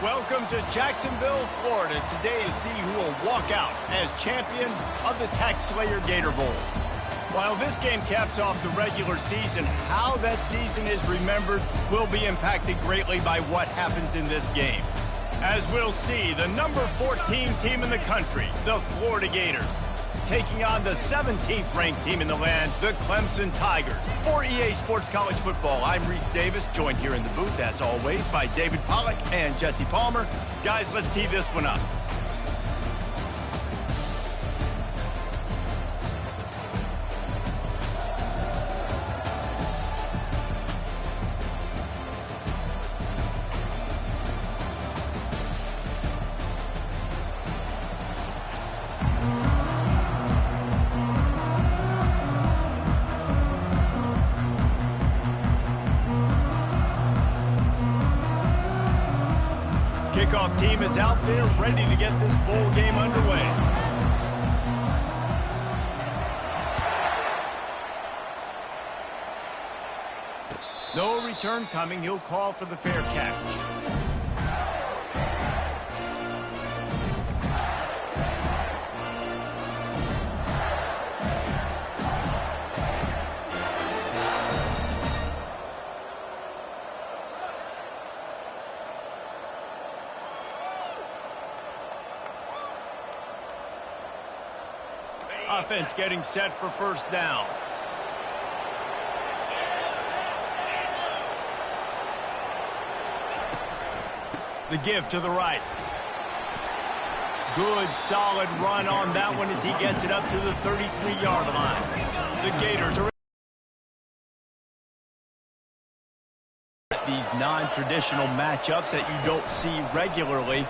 Welcome to Jacksonville, Florida, today to see who will walk out as champion of the Tax Slayer Gator Bowl. While this game caps off the regular season, how that season is remembered will be impacted greatly by what happens in this game. As we'll see, the number 14 team in the country, the Florida Gators, taking on the 17th ranked team in the land, the Clemson Tigers. For EA Sports College Football, I'm Reese Davis, joined here in the booth, as always, by David Pollack and Jesse Palmer. Guys, let's tee this one up. Kickoff team is out there ready to get this bowl game underway. No return coming. He'll call for the fair catch. Offense getting set for first down. The give to the right. Good, solid run on that one as he gets it up to the 33-yard line. The Gators are these non-traditional matchups that you don't see regularly.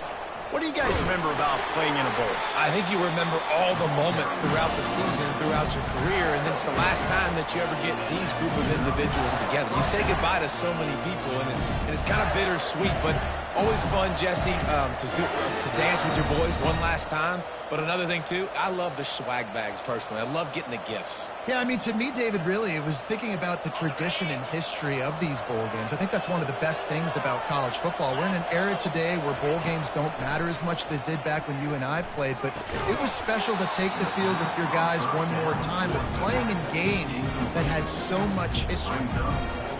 What do you guys remember about playing in a bowl? I think you remember all the moments throughout the season, throughout your career, and it's the last time that you ever get these group of individuals together. You say goodbye to so many people, and it's kind of bittersweet, but always fun, Jesse, to dance with your boys one last time. But another thing, too, I love the swag bags, personally. I love getting the gifts. Yeah, I mean, to me, David, really, it was thinking about the tradition and history of these bowl games. I think that's one of the best things about college football. We're in an era today where bowl games don't matter as much as they did back when you and I played, but it was special to take the field with your guys one more time, but playing in games that had so much history.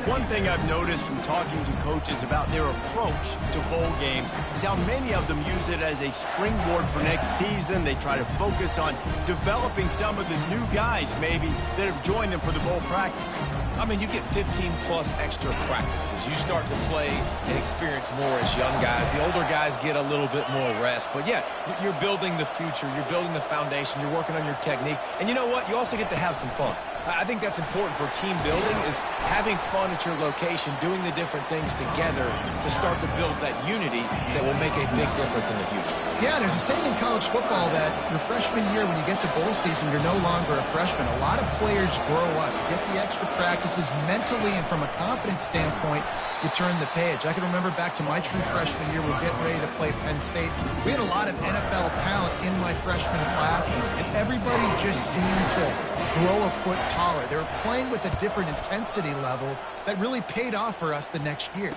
One thing I've noticed from talking to coaches about their approach to bowl games is how many of them use it as a springboard for next season. They try to focus on developing some of the new guys, maybe, that have joined them for the bowl practices. I mean, you get 15-plus extra practices. You start to play and experience more as young guys. The older guys get a little bit more rest. But, yeah, you're building the future. You're building the foundation. You're working on your technique. And you know what? You also get to have some fun. I think that's important for team building, is having fun at your location, doing the different things together to start to build that unity that will make a big difference in the future. Yeah, there's a saying in college football that your freshman year, when you get to bowl season, you're no longer a freshman. A lot of players grow up, get the extra practices mentally, and from a confidence standpoint, you turn the page. I can remember back to my true freshman year, we were getting ready to play Penn State. We had a lot of NFL talent in my freshman class, and everybody just seemed to grow a foot taller. They were playing with a different intensity level that really paid off for us the next year.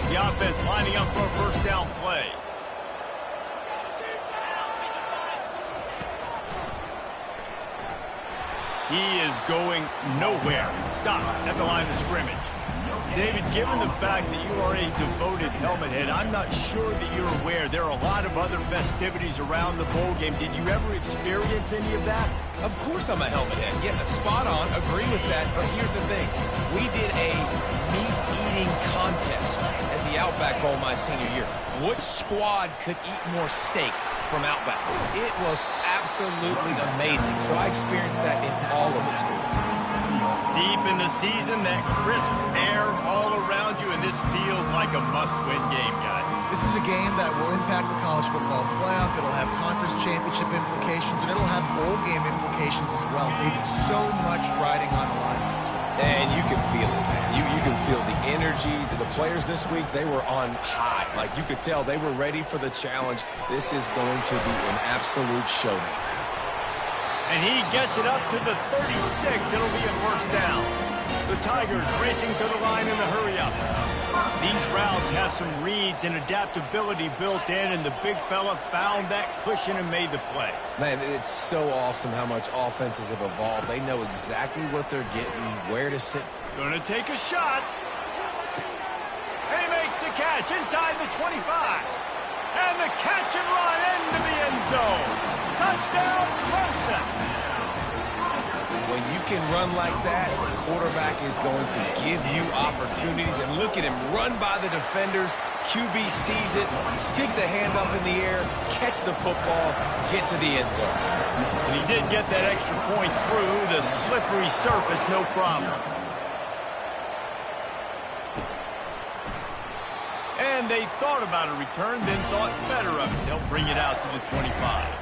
The offense lining up for a first down play. He is going nowhere. Stop at the line of scrimmage. David, given the fact that you are a devoted helmet head, I'm not sure that you're aware there are a lot of other festivities around the bowl game. Did you ever experience any of that? Of course I'm a helmet head. Yeah, spot on. Agree with that. But here's the thing. We did a meat-eating contest at the Outback Bowl my senior year. Which squad could eat more steak from Outback? It was absolutely amazing. So I experienced that in all of its glory. Deep in the season, that crisp air all around you, and this feels like a must-win game, guys. This is a game that will impact the college football playoff. It'll have conference championship implications, and it'll have bowl game implications as well. David, so much riding on the line in this one. And you can feel it, man. You can feel the energy. The players this week, they were on high. Like, you could tell they were ready for the challenge. This is going to be an absolute showdown. And he gets it up to the 36. It'll be a first down. The Tigers racing to the line in the hurry-up. These routes have some reads and adaptability built in, and the big fella found that cushion and made the play. Man, it's so awesome how much offenses have evolved. They know exactly what they're getting, where to sit. Gonna take a shot. And he makes the catch inside the 25. And the catch and run into the end zone. Touchdown, Clemson. When you can run like that, the quarterback is going to give you opportunities. And look at him run by the defenders. QB sees it, stick the hand up in the air, catch the football, get to the end zone. And he did get that extra point through the slippery surface, no problem. And they thought about a return, then thought better of it. They'll bring it out to the 25.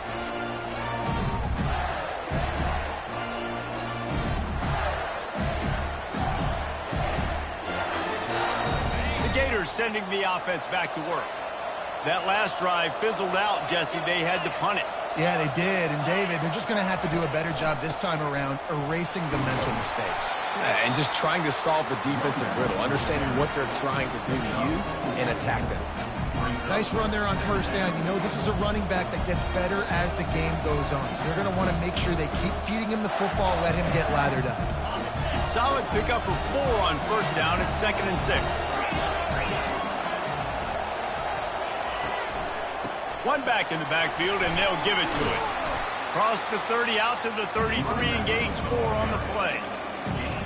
Gators sending the offense back to work. That last drive fizzled out, Jesse. They had to punt it. Yeah, they did. And, David, they're just going to have to do a better job this time around erasing the mental mistakes. And just trying to solve the defensive riddle, understanding what they're trying to do to you and attack them. Nice run there on first down. You know, this is a running back that gets better as the game goes on. So they're going to want to make sure they keep feeding him the football, let him get lathered up. Solid pickup of 4 on first down. It's 2nd and 6. One back in the backfield, and they'll give it to it. Cross the 30 out to the 33, engage 4 on the play.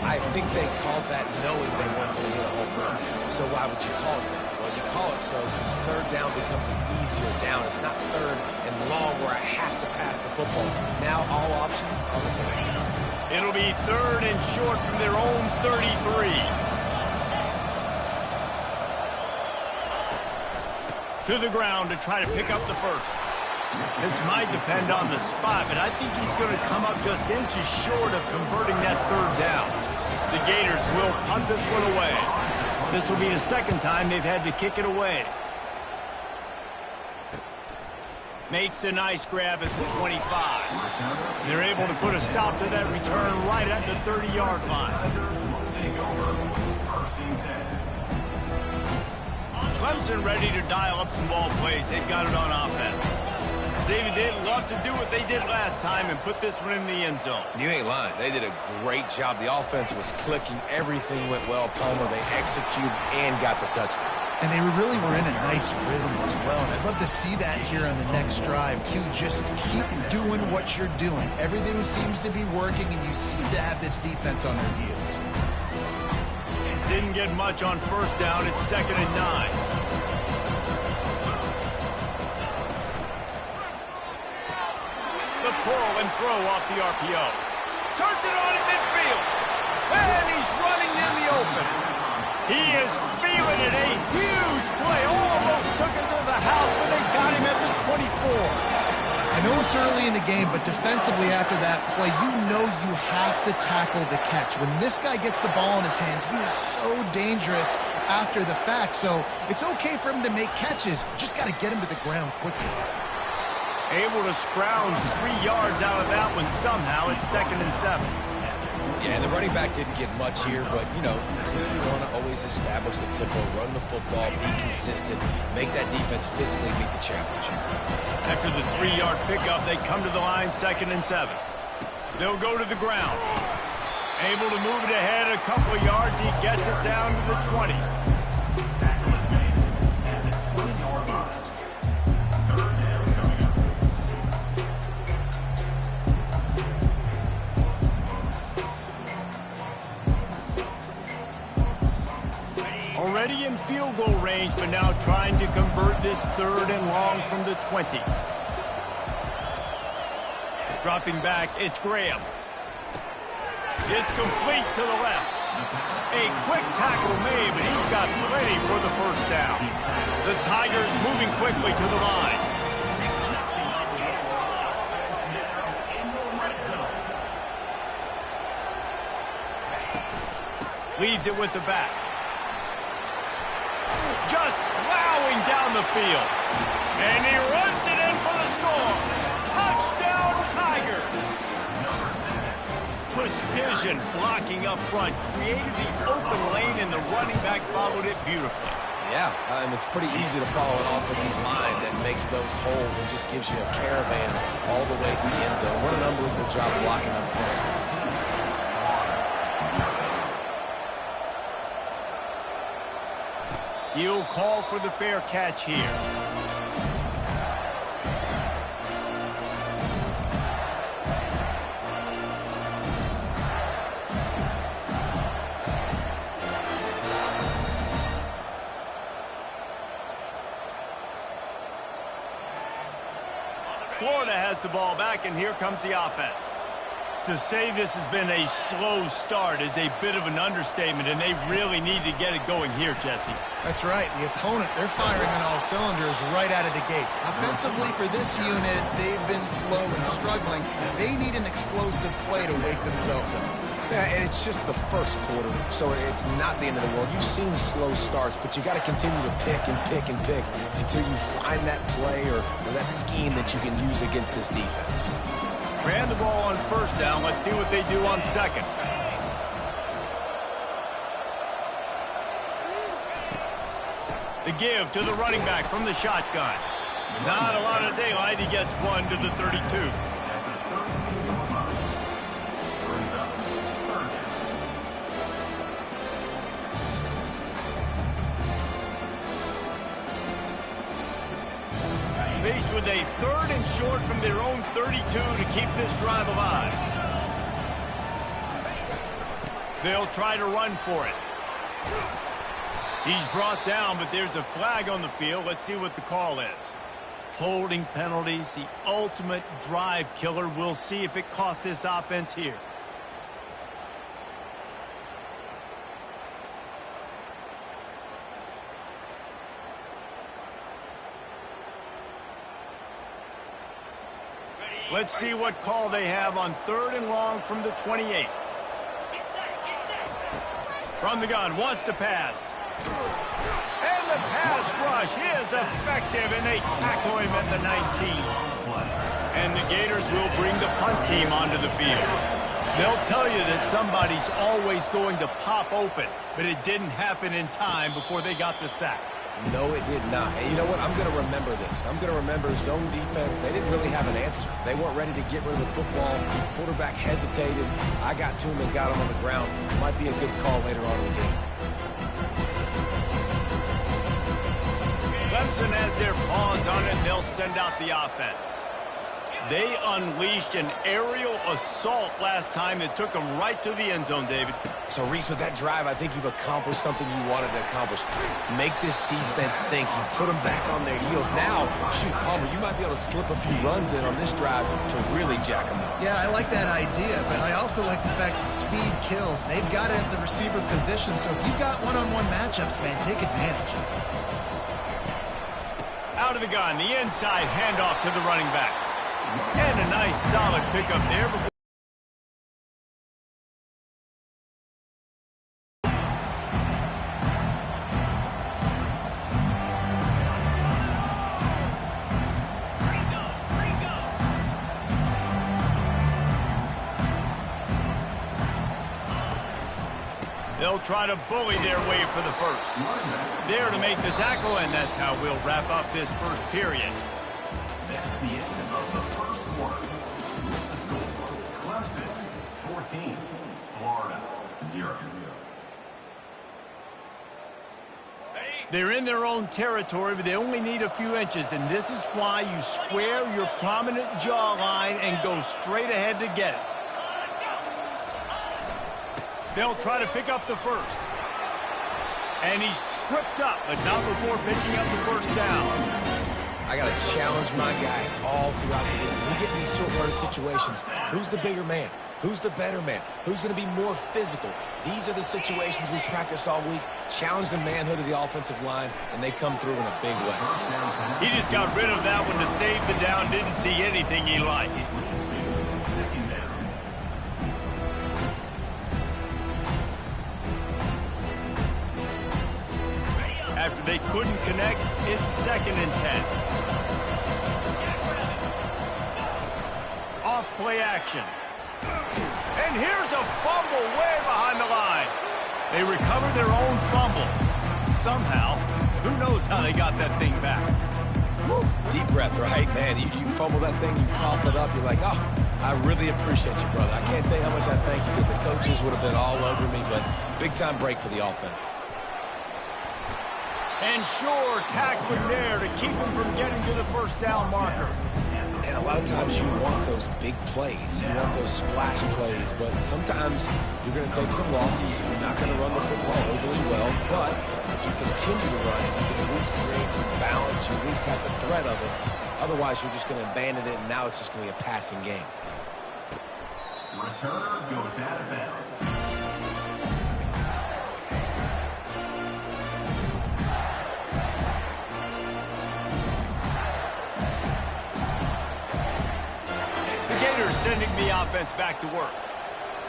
I think they called that knowing they weren't going to hit a home run. So why would you call it that? Well, you call it so third down becomes an easier down. It's not third and long where I have to pass the football. Now all options are the table. It'll be 3rd and short from their own 33. To the ground to try to pick up the first. This might depend on the spot, but I think he's going to come up just inches short of converting that 3rd down. The Gators will punt this one away. This will be the 2nd time they've had to kick it away. Makes a nice grab at the 25. They're able to put a stop to that return right at the 30-yard line. Clemson ready to dial up some ball plays. They've got it on offense. David, they'd love to do what they did last time and put this one in the end zone. You ain't lying. They did a great job. The offense was clicking. Everything went well. Palmer, they executed and got the touchdown. And they really were in a nice rhythm as well. And I'd love to see that here on the next drive, too. Just keep doing what you're doing. Everything seems to be working, and you seem to have this defense on their heels. Didn't get much on first down. It's 2nd and 9. The pull and throw off the RPO. Turns it on in midfield. And he's running in the open. He is feeling it. A huge play. Almost took it to the house, but they got him at the 24. I know it's early in the game, but defensively after that play, you know you have to tackle the catch. When this guy gets the ball in his hands, he is so dangerous after the fact. So it's okay for him to make catches. Just got to get him to the ground quickly. Able to scrounge 3 yards out of that one somehow. It's 2nd and 7. Yeah, and the running back didn't get much here, but, you know, clearly want to always establish the tempo, run the football, be consistent, make that defense physically meet the challenge. After the 3-yard pickup, they come to the line 2nd and 7. They'll go to the ground. Able to move it ahead a couple of yards. He gets it down to the 20. Already in field goal range, but now trying to convert this 3rd and long from the 20. Dropping back, it's Graham. It's complete to the left. A quick tackle made, but he's got plenty for the first down. The Tigers moving quickly to the line. Leaves it with the back. Just plowing down the field. And he runs it in for the score. Touchdown, Tiger. Precision blocking up front. Created the open lane, and the running back followed it beautifully. Yeah, it's pretty easy to follow an offensive line that makes those holes and just gives you a caravan all the way to the end zone. What an unbelievable job blocking up front. He'll call for the fair catch here. Florida has the ball back, and here comes the offense. To say this has been a slow start is a bit of an understatement, and they really need to get it going here, Jesse. That's right. The opponent, they're firing on all cylinders right out of the gate. Offensively for this unit, they've been slow and struggling. They need an explosive play to wake themselves up. Yeah, and it's just the first quarter, so it's not the end of the world. You've seen slow starts, but you got to continue to pick and pick and pick until you find that play or that scheme that you can use against this defense. Ran the ball on first down. Let's see what they do on second. The give to the running back from the shotgun. Not a lot of daylight. He gets one to the 32. Faced with a 3rd and short from their own 32 to keep this drive alive. They'll try to run for it. He's brought down, but there's a flag on the field. Let's see what the call is. Holding penalties, the ultimate drive killer. We'll see if it costs this offense here. Let's see what call they have on 3rd and long from the 28. From the gun, wants to pass. And the pass rush is effective, and they tackle him at the 19. And the Gators will bring the punt team onto the field. They'll tell you that somebody's always going to pop open, but it didn't happen in time before they got the sack. No, it did not. And you know what? I'm going to remember this. I'm going to remember zone defense. They didn't really have an answer. They weren't ready to get rid of the football. Quarterback hesitated. I got to him and got him on the ground. Might be a good call later on in the game. Clemson has their paws on it. They'll send out the offense. They unleashed an aerial assault last time that took them right to the end zone, David. So, Reese, with that drive, I think you've accomplished something you wanted to accomplish. Make this defense think. You put them back on their heels. Now, shoot, Palmer, you might be able to slip a few runs in on this drive to really jack them up. Yeah, I like that idea, but I also like the fact that speed kills. They've got it at the receiver position, so if you've got one-on-one matchups, man, take advantage. Out of the gun, the inside handoff to the running back. And a nice solid pickup there before. They'll try to bully their way for the first. There to make the tackle, and that's how we'll wrap up this first period. That's the end of the first quarter. Clemson 14, Florida 0. They're in their own territory, but they only need a few inches, and this is why you square your prominent jawline and go straight ahead to get it. They'll try to pick up the first. And he's tripped up, but not before picking up the first down. I got to challenge my guys all throughout the game. We get these short-yardage situations. Who's the bigger man? Who's the better man? Who's going to be more physical? These are the situations we practice all week. Challenge the manhood of the offensive line, and they come through in a big way. He just got rid of that one to save the down. Didn't see anything he liked. after they couldn't connect. It's 2nd and 10. Off play action. And here's a fumble way behind the line. They recover their own fumble. Somehow, who knows how they got that thing back. Woo. Deep breath, right? Man, you fumble that thing, you cough it up, you're like, oh, I really appreciate you, brother. I can't tell you how much I thank you because the coaches would have been all over me, but big-time break for the offense. And sure, tackling there to keep him from getting to the first down marker. And a lot of times you want those big plays. You want those splash plays, but sometimes you're going to take some losses. You're not going to run the football overly well, but if you continue to run it, you can at least create some balance. You at least have the threat of it. Otherwise, you're just going to abandon it, and now it's just going to be a passing game. Returner goes out of bounds. Gator sending the offense back to work.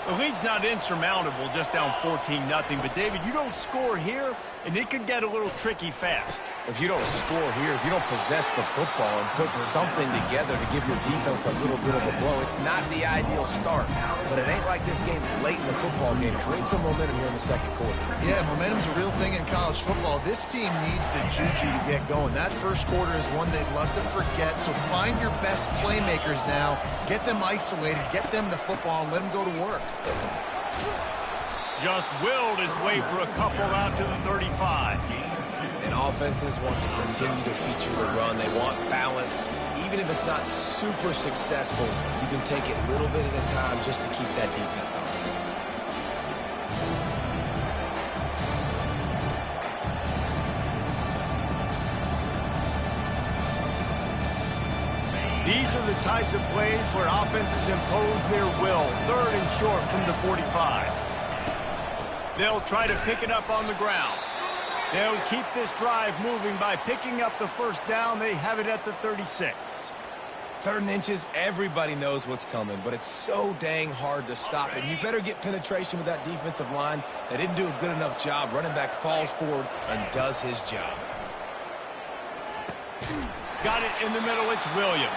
The lead's not insurmountable, just down 14-0. But, David, you don't score here, and it could get a little tricky fast. If you don't score here, if you don't possess the football and put something together to give your defense a little bit of a blow, it's not the ideal start. But it ain't like this game's late in the football game. Create some momentum here in the second quarter. Yeah, momentum's a real thing in college football. This team needs the juju to get going. That first quarter is one they'd love to forget. So find your best playmakers now. Get them isolated. Get them the football and let them go to work. Just willed his way for a couple out to the 35. And offenses want to continue to feature the run. They want balance. Even if it's not super successful, you can take it little bit at a time just to keep that defense honest. These are the types of plays where offenses impose their will. 3rd and short from the 45. They'll try to pick it up on the ground. They'll keep this drive moving by picking up the first down. They have it at the 36. 3rd and inches, everybody knows what's coming, but it's so dang hard to stop it. You better get penetration with that defensive line. They didn't do a good enough job. Running back falls forward and does his job. Got it in the middle. It's Williams.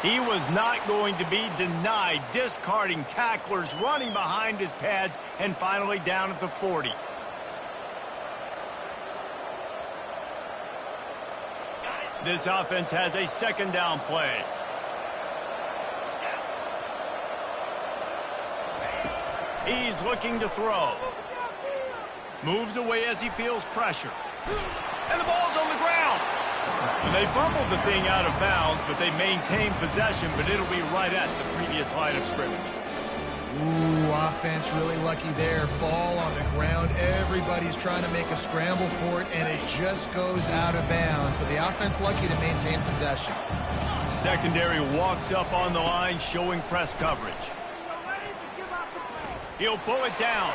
He was not going to be denied, discarding tacklers, running behind his pads, and finally down at the 40. This offense has a 2nd down play. He's looking to throw. Moves away as he feels pressure. And the ball's on the ground. And they fumbled the thing out of bounds, but they maintained possession, but it'll be right at the previous line of scrimmage. Ooh, offense really lucky there. Ball on the ground. Everybody's trying to make a scramble for it, and it just goes out of bounds. So the offense lucky to maintain possession. Secondary walks up on the line, showing press coverage. He'll pull it down.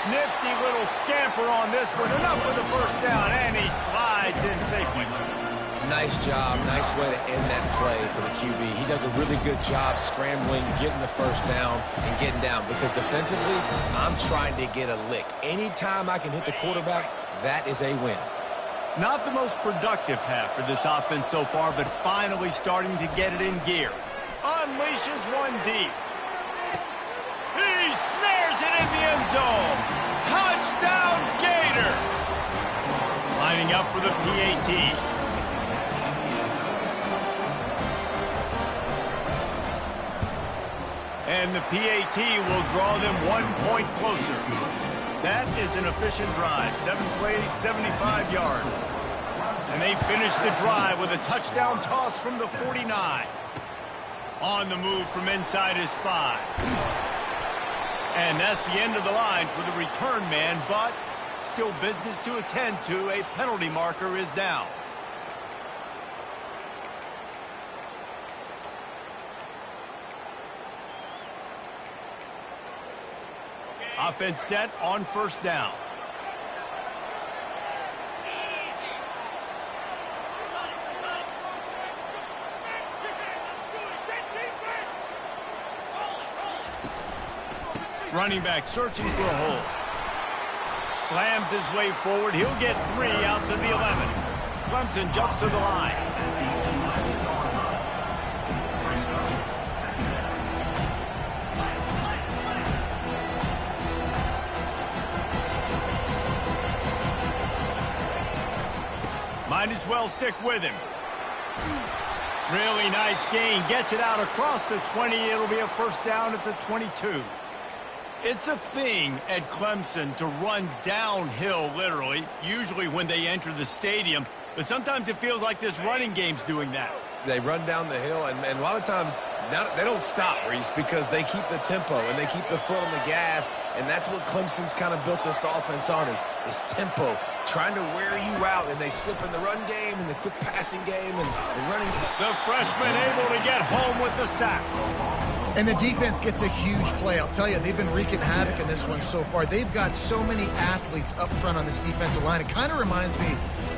Nifty little scamper on this one. Enough for the first down, and he slides in safely. Nice job. Nice way to end that play for the QB. He does a really good job scrambling, getting the first down, and getting down. Because defensively, I'm trying to get a lick. Anytime I can hit the quarterback, that is a win. Not the most productive half for this offense so far, but finally starting to get it in gear. Unleashes one deep. He snares it in the end zone. Touchdown, Gator. Lining up for the PAT. And the PAT will draw them 1 point closer. That is an efficient drive. 7 plays, 75 yards. And they finish the drive with a touchdown toss from the 49. On the move from inside his 5. And that's the end of the line for the return man, but still business to attend to. A penalty marker is down. Offense set on first down. Running back searching for a hole. Slams his way forward. He'll get 3 out to the 11. Clemson jumps to the line. Might as well stick with him. Really nice gain. Gets it out across the 20. It'll be a first down at the 22. It's a thing at Clemson to run downhill, literally, usually when they enter the stadium. But sometimes it feels like this running game's doing that. They run down the hill, and a lot of times they don't stop, Reese, because they keep the tempo and they keep the foot on the gas, and that's what Clemson's kind of built this offense on is tempo, trying to wear you out, and they slip in the run game and the quick passing game and the running. The freshman able to get home with the sack. And the defense gets a huge play. I'll tell you, they've been wreaking havoc in this one so far. They've got so many athletes up front on this defensive line. It kind of reminds me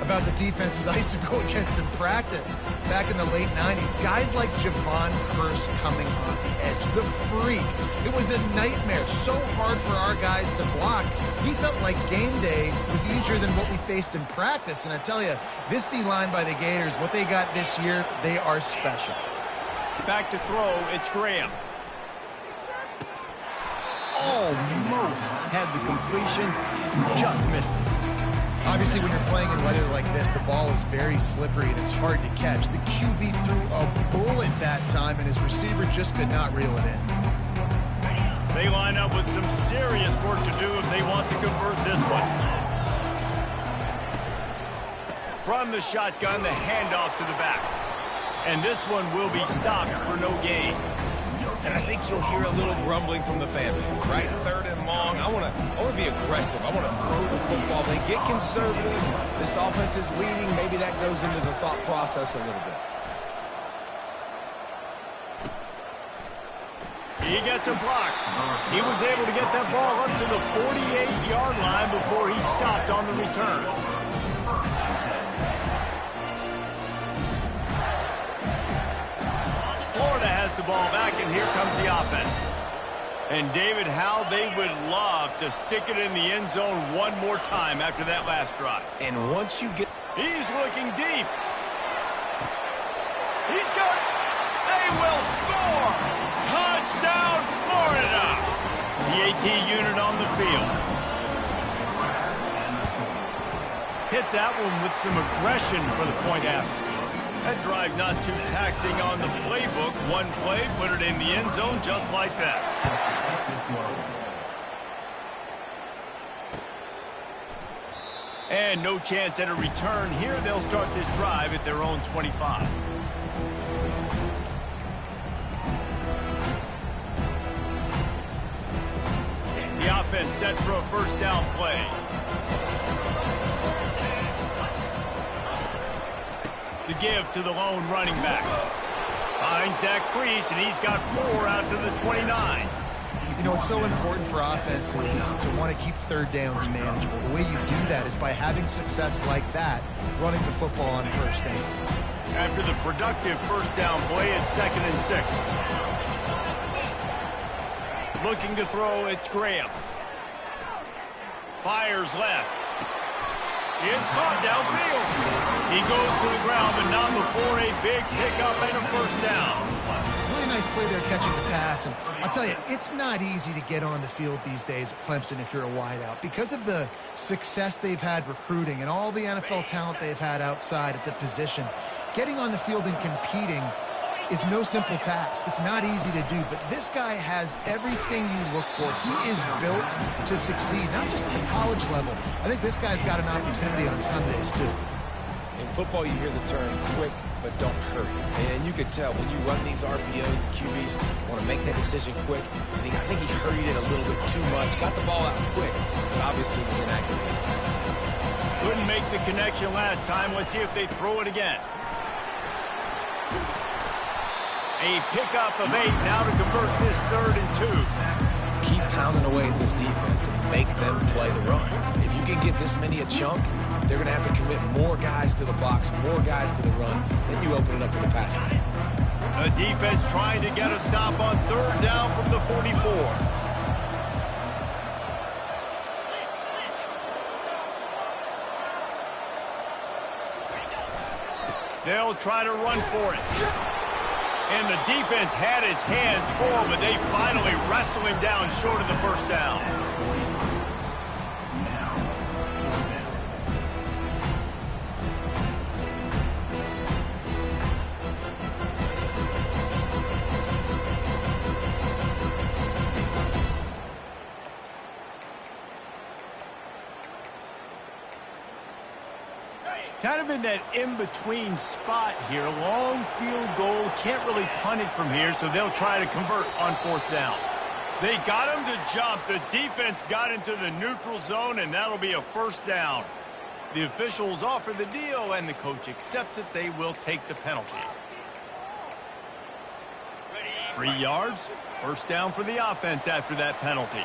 about the defenses I used to go against in practice back in the late 90s. Guys like Javon Curse coming off the edge. The freak. It was a nightmare. So hard for our guys to block. We felt like game day was easier than what we faced in practice. And I tell you, this D-line by the Gators, what they got this year, they are special. Back to throw, it's Graham. Almost had the completion, just missed it. Obviously, when you're playing in weather like this, the ball is very slippery and it's hard to catch. The QB threw a bullet that time, and his receiver just could not reel it in. They line up with some serious work to do if they want to convert this one. From the shotgun, the handoff to the back. And this one will be stopped for no gain. And I think you'll hear a little grumbling from the fan base, right? 3rd and long. I want to be aggressive. I want to throw the football. They get conservative. This offense is leading. Maybe that goes into the thought process a little bit. He gets a block. He was able to get that ball up to the 48-yard line before he stopped on the return. Florida has the ball back, and here comes the offense. And David, how they would love to stick it in the end zone one more time after that last drive. And once you get... He's looking deep. He's got it. They will score. Touchdown, Florida. The AT unit on the field. Hit that one with some aggression for the point after. That drive not too taxing on the playbook. One play, put it in the end zone just like that. And no chance at a return here. They'll start this drive at their own 25. The offense set for a first down play. The give to the lone running back. Finds that crease, and he's got 4 out to the 29. You know, it's so important for offenses to want to keep third downs manageable. The way you do that is by having success like that, running the football on first down. After the productive first down play, it's 2nd and 6. Looking to throw, it's Graham. Fires left. It's caught downfield. He goes to the ground, but not before a big pickup and a first down. Really nice play there catching the pass. And I'll tell you, it's not easy to get on the field these days at Clemson if you're a wideout. Because of the success they've had recruiting and all the NFL talent they've had outside at the position, getting on the field and competing is no simple task. It's not easy to do, but this guy has everything you look for. He is built to succeed, not just at the college level. I think this guy's got an opportunity on Sundays, too. In football, you hear the term quick, but don't hurry. And you could tell when you run these RPOs, the QBs want to make that decision quick. And I think he hurried it a little bit too much. Got the ball out quick, but obviously was inaccurate in his pass. Couldn't make the connection last time. Let's see if they throw it again. A pickup of 8 now to convert this 3rd and 2. Keep pounding away at this defense and make them play the run. If you can get this many a chunk, they're going to have to commit more guys to the box, more guys to the run. Then you open it up for the passing game. The defense trying to get a stop on 3rd down from the 44. They'll try to run for it. And the defense had his hands full, but they finally wrestle him down short of the first down. Kind of in that in-between spot here. Long field goal. Can't really punt it from here, so they'll try to convert on fourth down. They got him to jump. The defense got into the neutral zone, and that'll be a first down. The officials offer the deal, and the coach accepts it. They will take the penalty. 3 yards. First down for the offense after that penalty.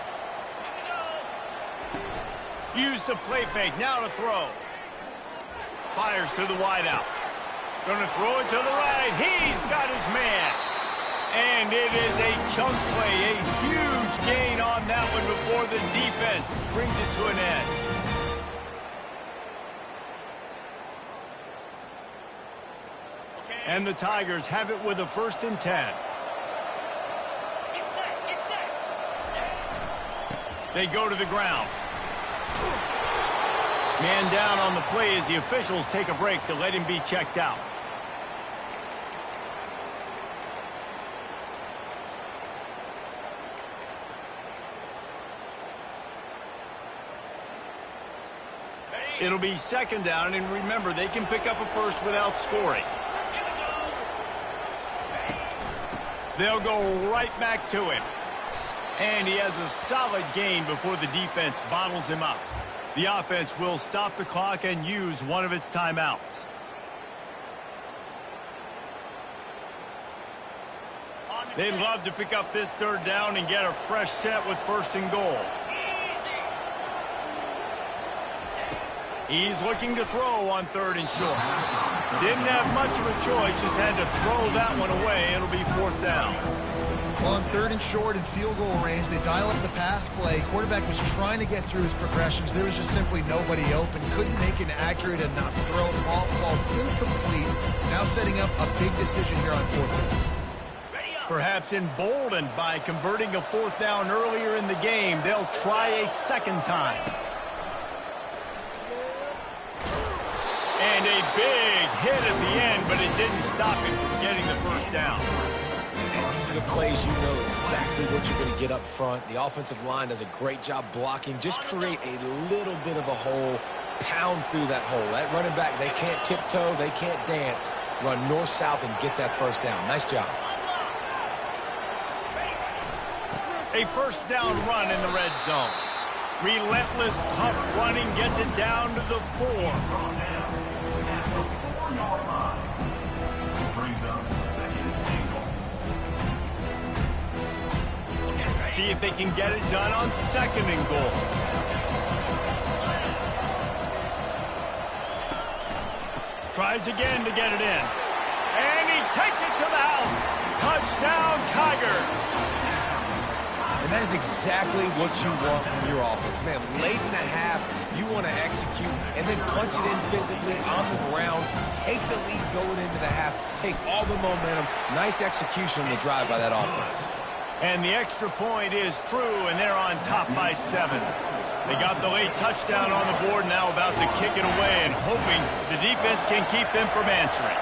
Use the play fake. Now to throw. Fires to the wideout. Going to throw it to the right. He's got his man. And it is a chunk play. A huge gain on that one before the defense brings it to an end. And the Tigers have it with a 1st and 10. They go to the ground. Man down on the play as the officials take a break to let him be checked out. It'll be 2nd down, and remember, they can pick up a first without scoring. They'll go right back to him. And he has a solid gain before the defense bottles him up. The offense will stop the clock and use one of its timeouts. They'd love to pick up this 3rd down and get a fresh set with 1st and goal. He's looking to throw on 3rd and short. Didn't have much of a choice, just had to throw that one away. It'll be 4th down. Well, on 3rd and short and field goal range, they dial up the pass play. Quarterback was trying to get through his progressions. There was just simply nobody open. Couldn't make an accurate enough throw. Ball falls incomplete. Now setting up a big decision here on 4th down. Perhaps emboldened by converting a 4th down earlier in the game, they'll try a 2nd time. And a big hit at the end, but it didn't stop him from getting the 1st down. These are the plays you know exactly what you're going to get up front. The offensive line does a great job blocking. Just create a little bit of a hole, pound through that hole. That running back, they can't tiptoe, they can't dance. Run north-south and get that 1st down. Nice job. A 1st down run in the red zone. Relentless, tough running gets it down to the 4. See if they can get it done on 2nd and goal. Tries again to get it in. And he takes it to the house. Touchdown, Tigers. And that is exactly what you want from your offense. Man, late in the half, you want to execute and then punch it in physically on the ground. Take the lead going into the half. Take all the momentum. Nice execution on the drive by that offense. And the extra point is true, and they're on top by 7. They got the late touchdown on the board, now about to kick it away and hoping the defense can keep them from answering.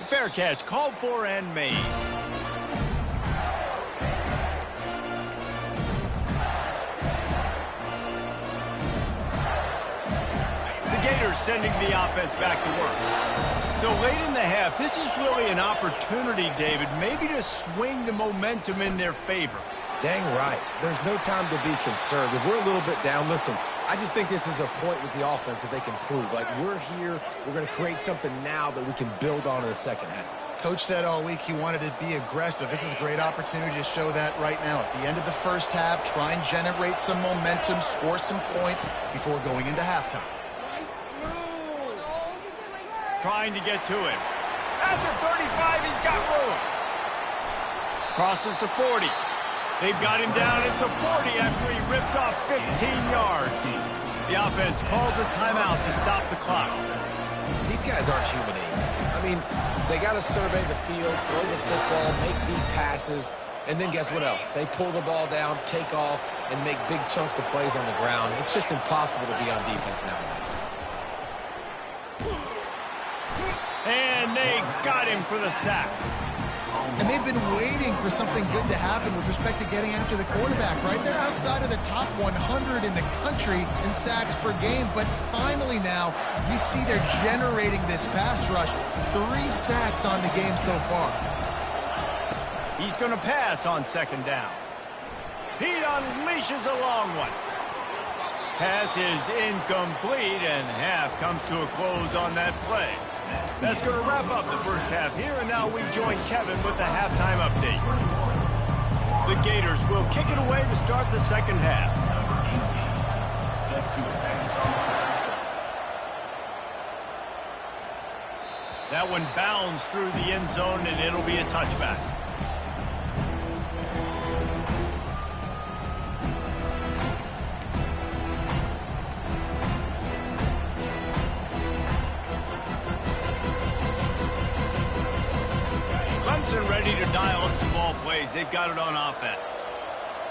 Fair catch, called for and made. The Gators sending the offense back to work. So late in the half, this is really an opportunity, David, maybe to swing the momentum in their favor. Dang right. There's no time to be concerned. If we're a little bit down, listen, I just think this is a point with the offense that they can prove. Like, we're here, we're going to create something now that we can build on in the 2nd half. Coach said all week he wanted to be aggressive. This is a great opportunity to show that right now. At the end of the 1st half, try and generate some momentum, score some points before going into halftime. Trying to get to him. At the 35, he's got room. Crosses to 40. They've got him down at the 40 after he ripped off 15 yards. The offense calls a timeout to stop the clock. These guys aren't human anymore. I mean, they got to survey the field, throw the football, make deep passes, and then guess what else? They pull the ball down, take off, and make big chunks of plays on the ground. It's just impossible to be on defense nowadays. And they got him for the sack. And they've been waiting for something good to happen with respect to getting after the quarterback, right? They're outside of the top 100 in the country in sacks per game, but finally now you see they're generating this pass rush. 3 sacks on the game so far. He's going to pass on second down. He unleashes a long one. Pass is incomplete, and half comes to a close on that play. That's going to wrap up the first half here, and now we join Kevin with the halftime update. The Gators will kick it away to start the second half. That one bounds through the end zone, and it'll be a touchback. Ready to dial up some ball plays. They've got it on offense.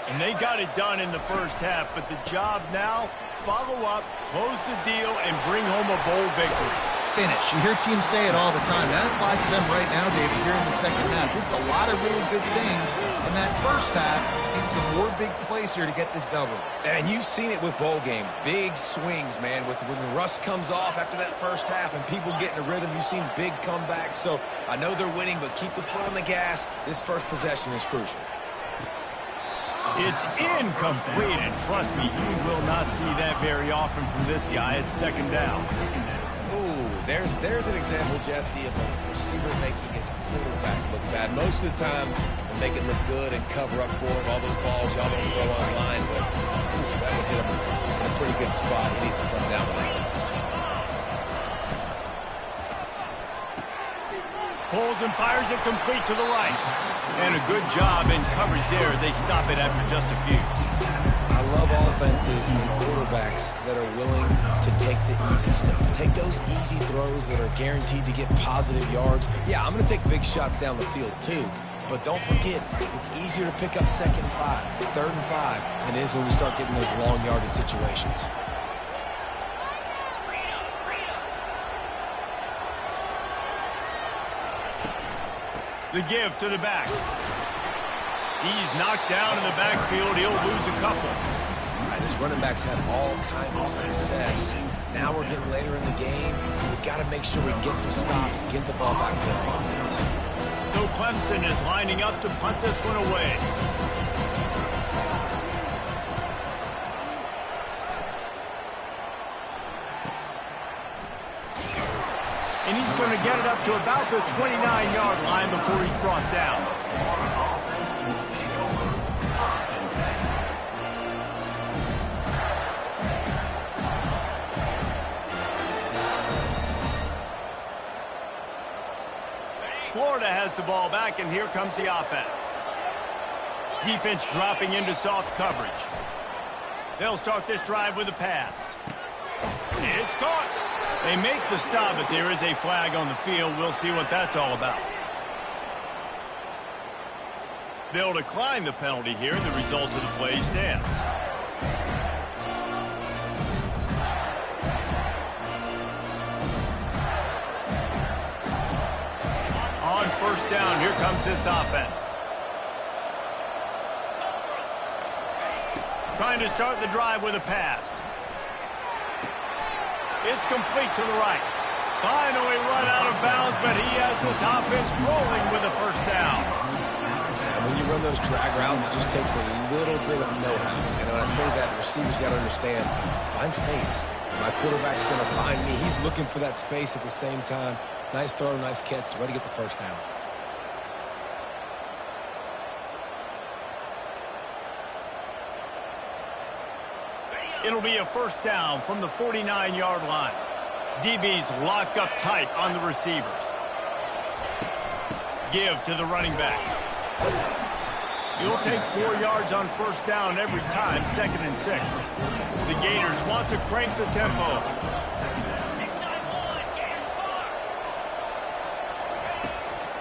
And they got it done in the first half, but the job now, follow up, close the deal, and bring home a bowl victory. Finish. You hear teams say it all the time. That applies to them right now, David, here in the second half. It's a lot of really good things in that first half. Need some more big plays here to get this double. And you've seen it with bowl games. Big swings, man. When the rust comes off after that first half and people get in a rhythm, you've seen big comebacks. So I know they're winning, but keep the foot on the gas. This first possession is crucial. It's incomplete, and trust me, you will not see that very often from this guy. It's second down. Ooh, there's an example, Jesse, of a receiver making his quarterback look bad. Most of the time, they make it look good and cover up for him. All those balls y'all don't throw online, but that would hit him in a pretty good spot. He needs to come down with that. Pulls and fires it complete to the right. And a good job in coverage there as they stop it after just a few. I love offenses and quarterbacks that are willing to take the easy stuff. Take those easy throws that are guaranteed to get positive yards. Yeah, I'm going to take big shots down the field too. But don't forget, it's easier to pick up 2nd and 5, 3rd and 5 than it is when we start getting those long yardage situations. The give to the back. He's knocked down in the backfield. He'll lose a couple. All right, this running back's had all kinds of success. Now we're getting later in the game. We've got to make sure we get some stops, get the ball back to our offense. So Clemson is lining up to punt this one away. And he's going to get it up to about the 29-yard line before he's brought down. Florida has the ball back, and here comes the offense. Defense dropping into soft coverage. They'll start this drive with a pass. It's caught. They make the stop, but there is a flag on the field. We'll see what that's all about. They'll decline the penalty here, and the result of the play stands. On first down, here comes this offense. Trying to start the drive with a pass. It's complete to the right. Finally run out of bounds, but he has this offense rolling with a first down. And when you run those drag routes, it just takes a little bit of know-how. And when I say that, the receiver's got to understand, find space. My quarterback's going to find me. He's looking for that space at the same time. Nice throw, nice catch. Way to get the first down. It'll be a first down from the 49-yard line. DB's locked up tight on the receivers. Give to the running back. He'll take 4 yards on first down every time, 2nd and 6. The Gators want to crank the tempo.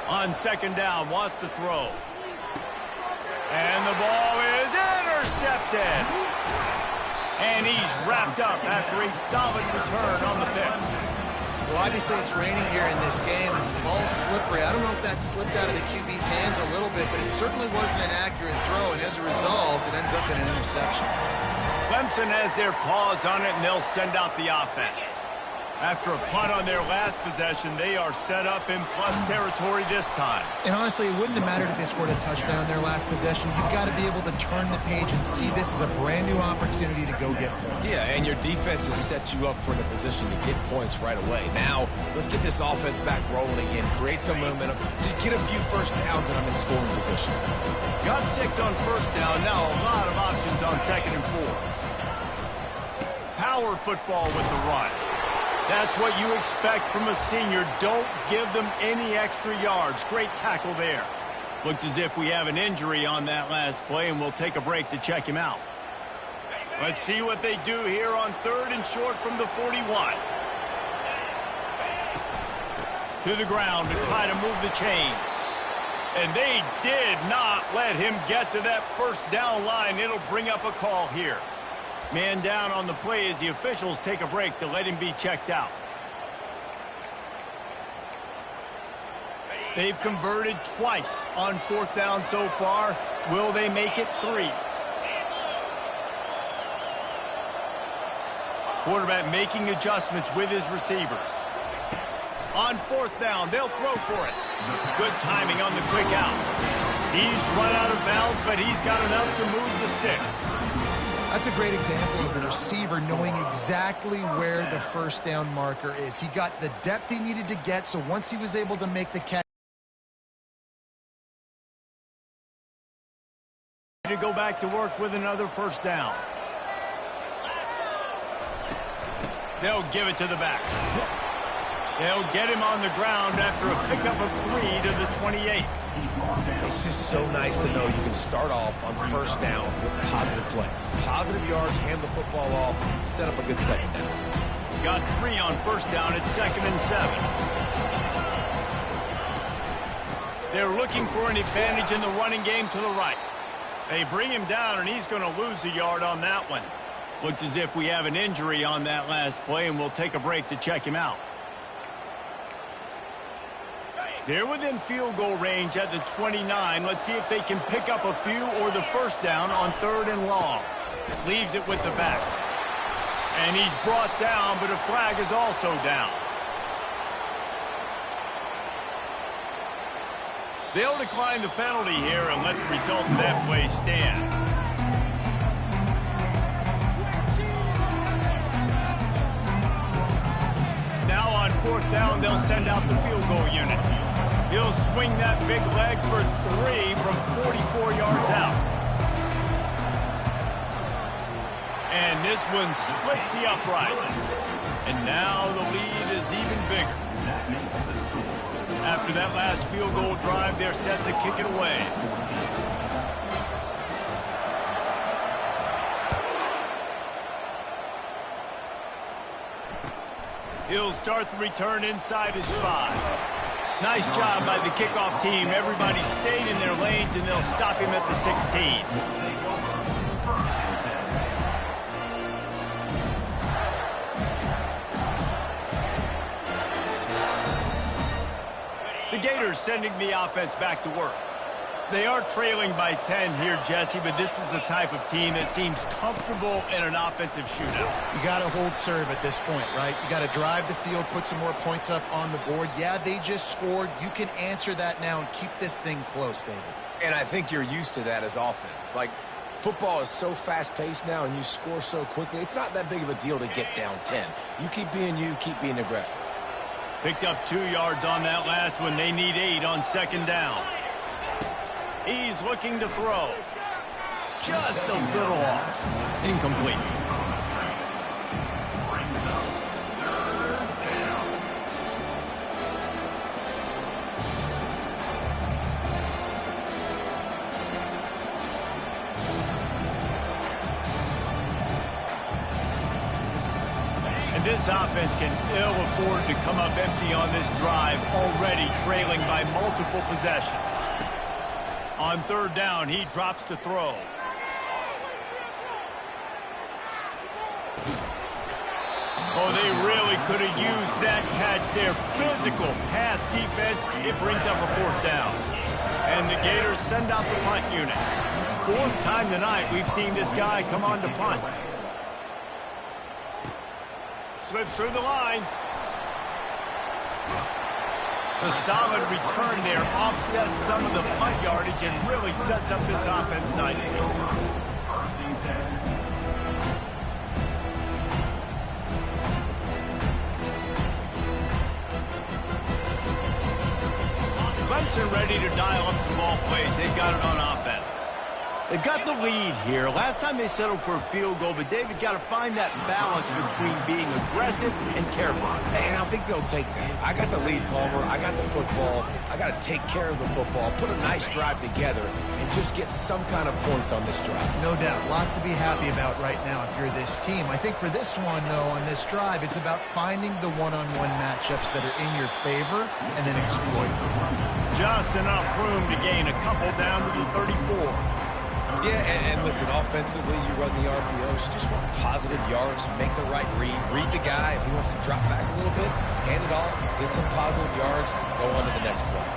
On 2nd down, wants to throw. And the ball is intercepted. And he's wrapped up after a solid return on the pick. Well, obviously it's raining here in this game, and the ball's slippery. I don't know if that slipped out of the QB's hands a little bit, but it certainly wasn't an accurate throw, and as a result, it ends up in an interception. Clemson has their paws on it, and they'll send out the offense. After a punt on their last possession, they are set up in plus territory this time. And honestly, it wouldn't have mattered if they scored a touchdown their last possession. You've got to be able to turn the page and see this as a brand new opportunity to go get points. Yeah, and your defense has set you up for the position to get points right away. Now, let's get this offense back rolling again, create some momentum, just get a few first downs, and I'm in scoring position. Got 6 on first down, now a lot of options on 2nd and 4. Power football with the run. That's what you expect from a senior. Don't give them any extra yards. Great tackle there. Looks as if we have an injury on that last play, and we'll take a break to check him out. Let's see what they do here on 3rd and short from the 41. To the ground to try to move the chains. And they did not let him get to that first down line. It'll bring up a call here. Man down on the play as the officials take a break to let him be checked out. They've converted twice on 4th down so far. Will they make it 3? Quarterback making adjustments with his receivers. On 4th down, they'll throw for it. Good timing on the quick out. He's run out of bounds, but he's got enough to move the sticks. That's a great example of the receiver knowing exactly where the first down marker is. He got the depth he needed to get, so once he was able to make the catch, to go back to work with another first down. They'll give it to the back. They'll get him on the ground after a pickup of 3 to the 28. It's just so nice to know you can start off on first down with positive plays. Positive yards, hand the football off, set up a good 2nd down. Got 3 on first down at 2nd and 7. They're looking for an advantage in the running game to the right. They bring him down, and he's going to lose a yard on that one. Looks as if we have an injury on that last play, and we'll take a break to check him out. They're within field goal range at the 29. Let's see if they can pick up a few or the first down on 3rd and long. Leaves it with the back. And he's brought down, but a flag is also down. They'll decline the penalty here and let the result of that play stand. Now on 4th down, they'll send out the field goal unit. He'll swing that big leg for 3 from 44 yards out. And this one splits the uprights. And now the lead is even bigger. After that last field goal drive, they're set to kick it away. He'll start the return inside his 5. Nice job by the kickoff team. Everybody stayed in their lanes, and they'll stop him at the 16. The Gators sending the offense back to work. They are trailing by 10 here, Jesse, but this is the type of team that seems comfortable in an offensive shootout. you got to hold serve at this point, right? You got to drive the field, put some more points up on the board. Yeah, they just scored. You can answer that now and keep this thing close, David. And I think you're used to that as offense. Like, football is so fast-paced now and you score so quickly, it's not that big of a deal to get down 10. You, keep being aggressive. Picked up 2 yards on that last one. They need 8 on 2nd down. He's looking to throw. Just a little off. Incomplete. This offense can ill afford to come up empty on this drive, already trailing by multiple possessions. On third down, he drops to throw. Oh, they really could have used that catch there. Physical pass defense. It brings up a fourth down. And the Gators send out the punt unit. Fourth time tonight we've seen this guy come on to punt. Slips through the line. The solid return there offsets some of the punt yardage and really sets up this offense nicely. Clemson ready to dial up some ball plays. They've got it on offense. They've got the lead here. Last time they settled for a field goal, but David got to find that balance between being aggressive and careful. And I think they'll take that. I got the lead, Palmer. I got the football. I got to take care of the football, put a nice drive together, and just get some kind of points on this drive. No doubt. Lots to be happy about right now if you're this team. I think for this one, though, on this drive, it's about finding the one-on-one matchups that are in your favor and then exploiting them. Just enough room to gain a couple down to the 34. Yeah, and listen, offensively, you run the RPOs. You just want positive yards, make the right read. Read the guy. If he wants to drop back a little bit, hand it off, get some positive yards, go on to the next play.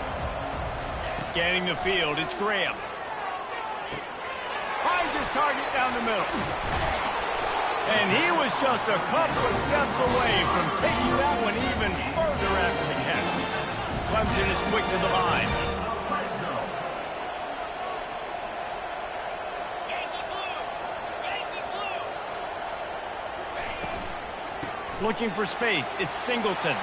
Scanning the field, it's Graham. Finds his target down the middle. And he was just a couple of steps away from taking that one even further after the catch. Clemson is quick to the line. Looking for space. It's Singleton.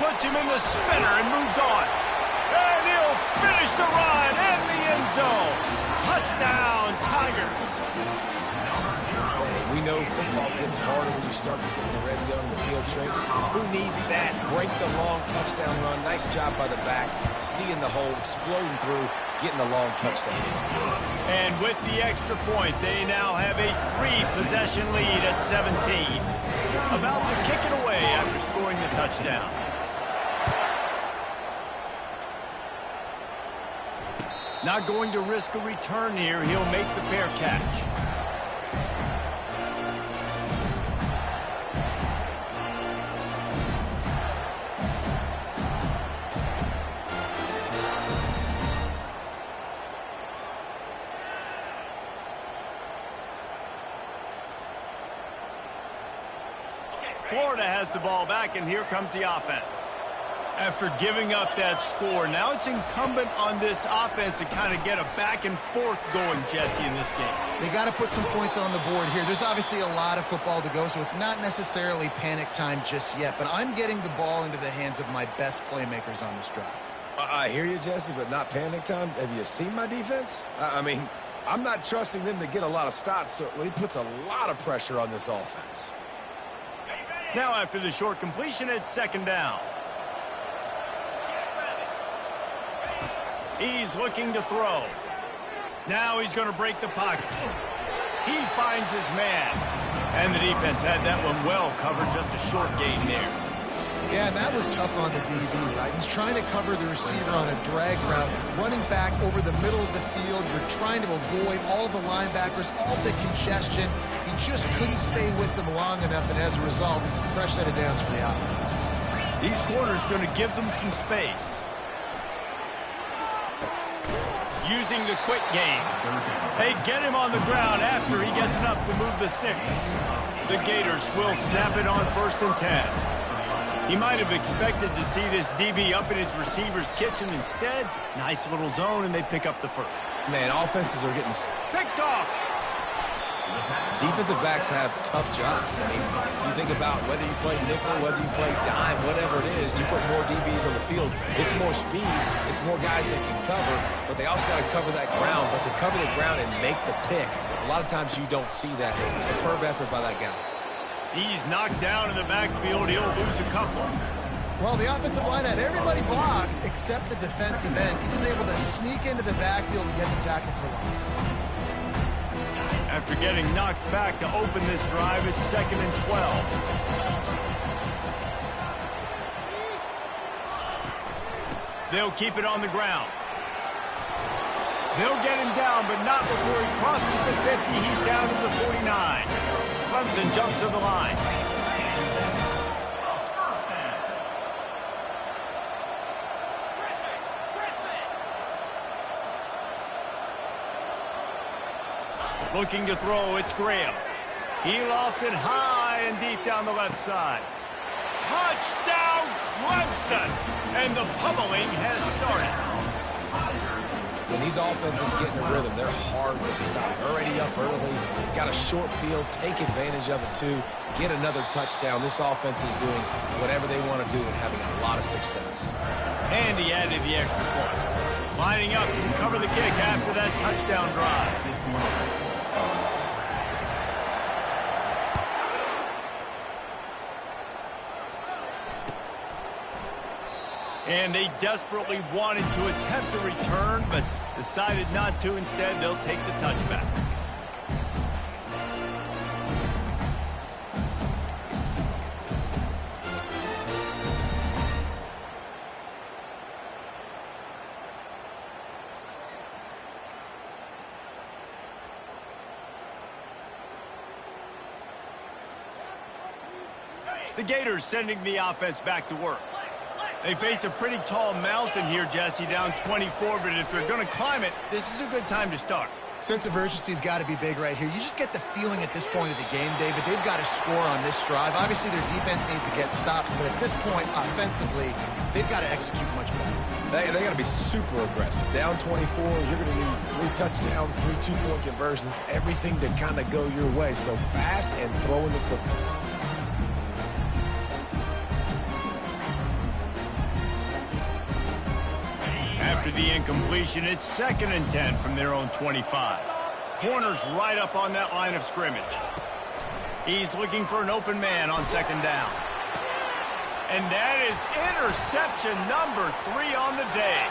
Puts him in the spinner and moves on. And he'll finish the run in the end zone. Touchdown, Tigers. We know football gets harder when you start to get in the red zone and the field shrinks. Who needs that? Break the long touchdown run. Nice job by the back. Seeing the hole, exploding through, getting the long touchdown. And with the extra point, they now have a 3-possession lead at 17. About to kick it away after scoring the touchdown. Not going to risk a return here. He'll make the fair catch. Florida has the ball back, and here comes the offense. After giving up that score, now it's incumbent on this offense to kind of get a back and forth going, Jesse, in this game. They got to put some points on the board here. There's obviously a lot of football to go, so it's not necessarily panic time just yet, but I'm getting the ball into the hands of my best playmakers on this drive. I hear you, Jesse, but not panic time. Have you seen my defense? I mean, I'm not trusting them to get a lot of stops, so it puts a lot of pressure on this offense. Now after the short completion, it's second down. He's looking to throw. Now he's going to break the pocket. He finds his man. And the defense had that one well covered, just a short gain there. Yeah, and that was tough on the DB, right? He's trying to cover the receiver on a drag route, running back over the middle of the field. You're trying to avoid all the linebackers, all the congestion. He just couldn't stay with them long enough, and as a result, fresh set of downs for the offense. These corners going to give them some space. Using the quick game. They get him on the ground after he gets enough to move the sticks. The Gators will snap it on 1st and 10. He might have expected to see this DB up in his receiver's kitchen. Instead, nice little zone, and they pick up the first. Man, offenses are getting picked off. Defensive backs have tough jobs. I mean, you think about whether you play nickel, whether you play dime, whatever it is, you put more DBs on the field. It's more speed. It's more guys that can cover, but they also got to cover that ground. But to cover the ground and make the pick, a lot of times you don't see that. Superb effort by that guy. He's knocked down in the backfield. He'll lose a couple. Well, the offensive line had everybody blocked except the defensive end. He was able to sneak into the backfield and get the tackle for loss. After getting knocked back to open this drive, it's 2nd and 12. They'll keep it on the ground. They'll get him down, but not before he crosses the 50. He's down to the 49. Clemson jumps to the line. Looking to throw, it's Graham. He lofts it high and deep down the left side. Touchdown, Clemson! And the pummeling has started. When these offenses get in a rhythm, they're hard to stop. Already up early, got a short field, take advantage of it too, get another touchdown. This offense is doing whatever they want to do and having a lot of success. And he added the extra point. Lining up to cover the kick after that touchdown drive. And they desperately wanted to attempt a return, but decided not to. Instead, they'll take the touchback. The Gators sending the offense back to work. They face a pretty tall mountain here, Jesse, down 24, but if they're going to climb it, this is a good time to start. Sense of urgency's got to be big right here. You just get the feeling at this point of the game, David, they've got to score on this drive. Obviously, their defense needs to get stops, but at this point, offensively, they've got to execute much better. They got to be super aggressive. Down 24, you're going to need 3 touchdowns, 3 two-point conversions, everything to kind of go your way. So fast and throwing the football. After the incompletion, it's 2nd and 10 from their own 25. Corner's right up on that line of scrimmage. He's looking for an open man on 2nd down. And that is interception number 3 on the day.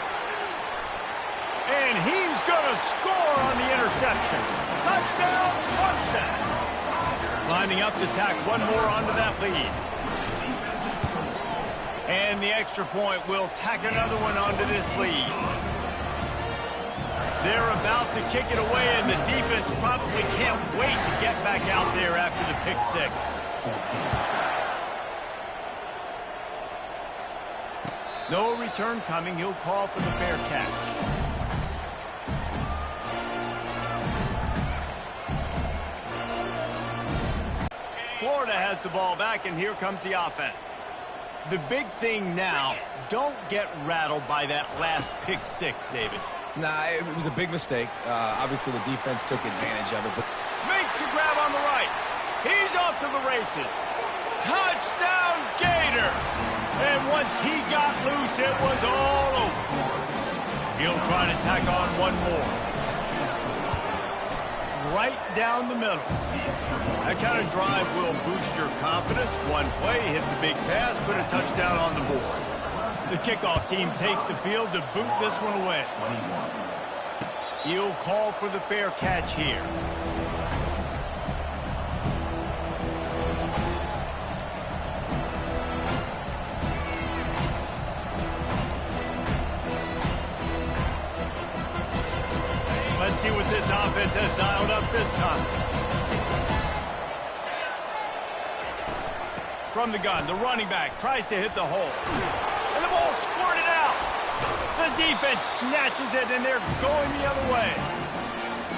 And he's going to score on the interception. Touchdown, Clemson. Lining up to tack one more onto that lead. And the extra point will tack another one onto this lead. They're about to kick it away, and the defense probably can't wait to get back out there after the pick 6. No return coming. He'll call for the fair catch. Florida has the ball back, and here comes the offense. The big thing now, don't get rattled by that last pick 6, David. Nah, it was a big mistake. Obviously, the defense took advantage of it. But makes the grab on the right. He's off to the races. Touchdown, Gator! And once he got loose, it was all over. He'll try to tack on one more. Right down the middle. That kind of drive will boost your confidence. One play, hit the big pass, put a touchdown on the board. The kickoff team takes the field to boot this one away. He'll call for the fair catch here. Let's see what this offense has dialed up this time. From the gun, the running back tries to hit the hole. And the ball squirted out. The defense snatches it, and they're going the other way.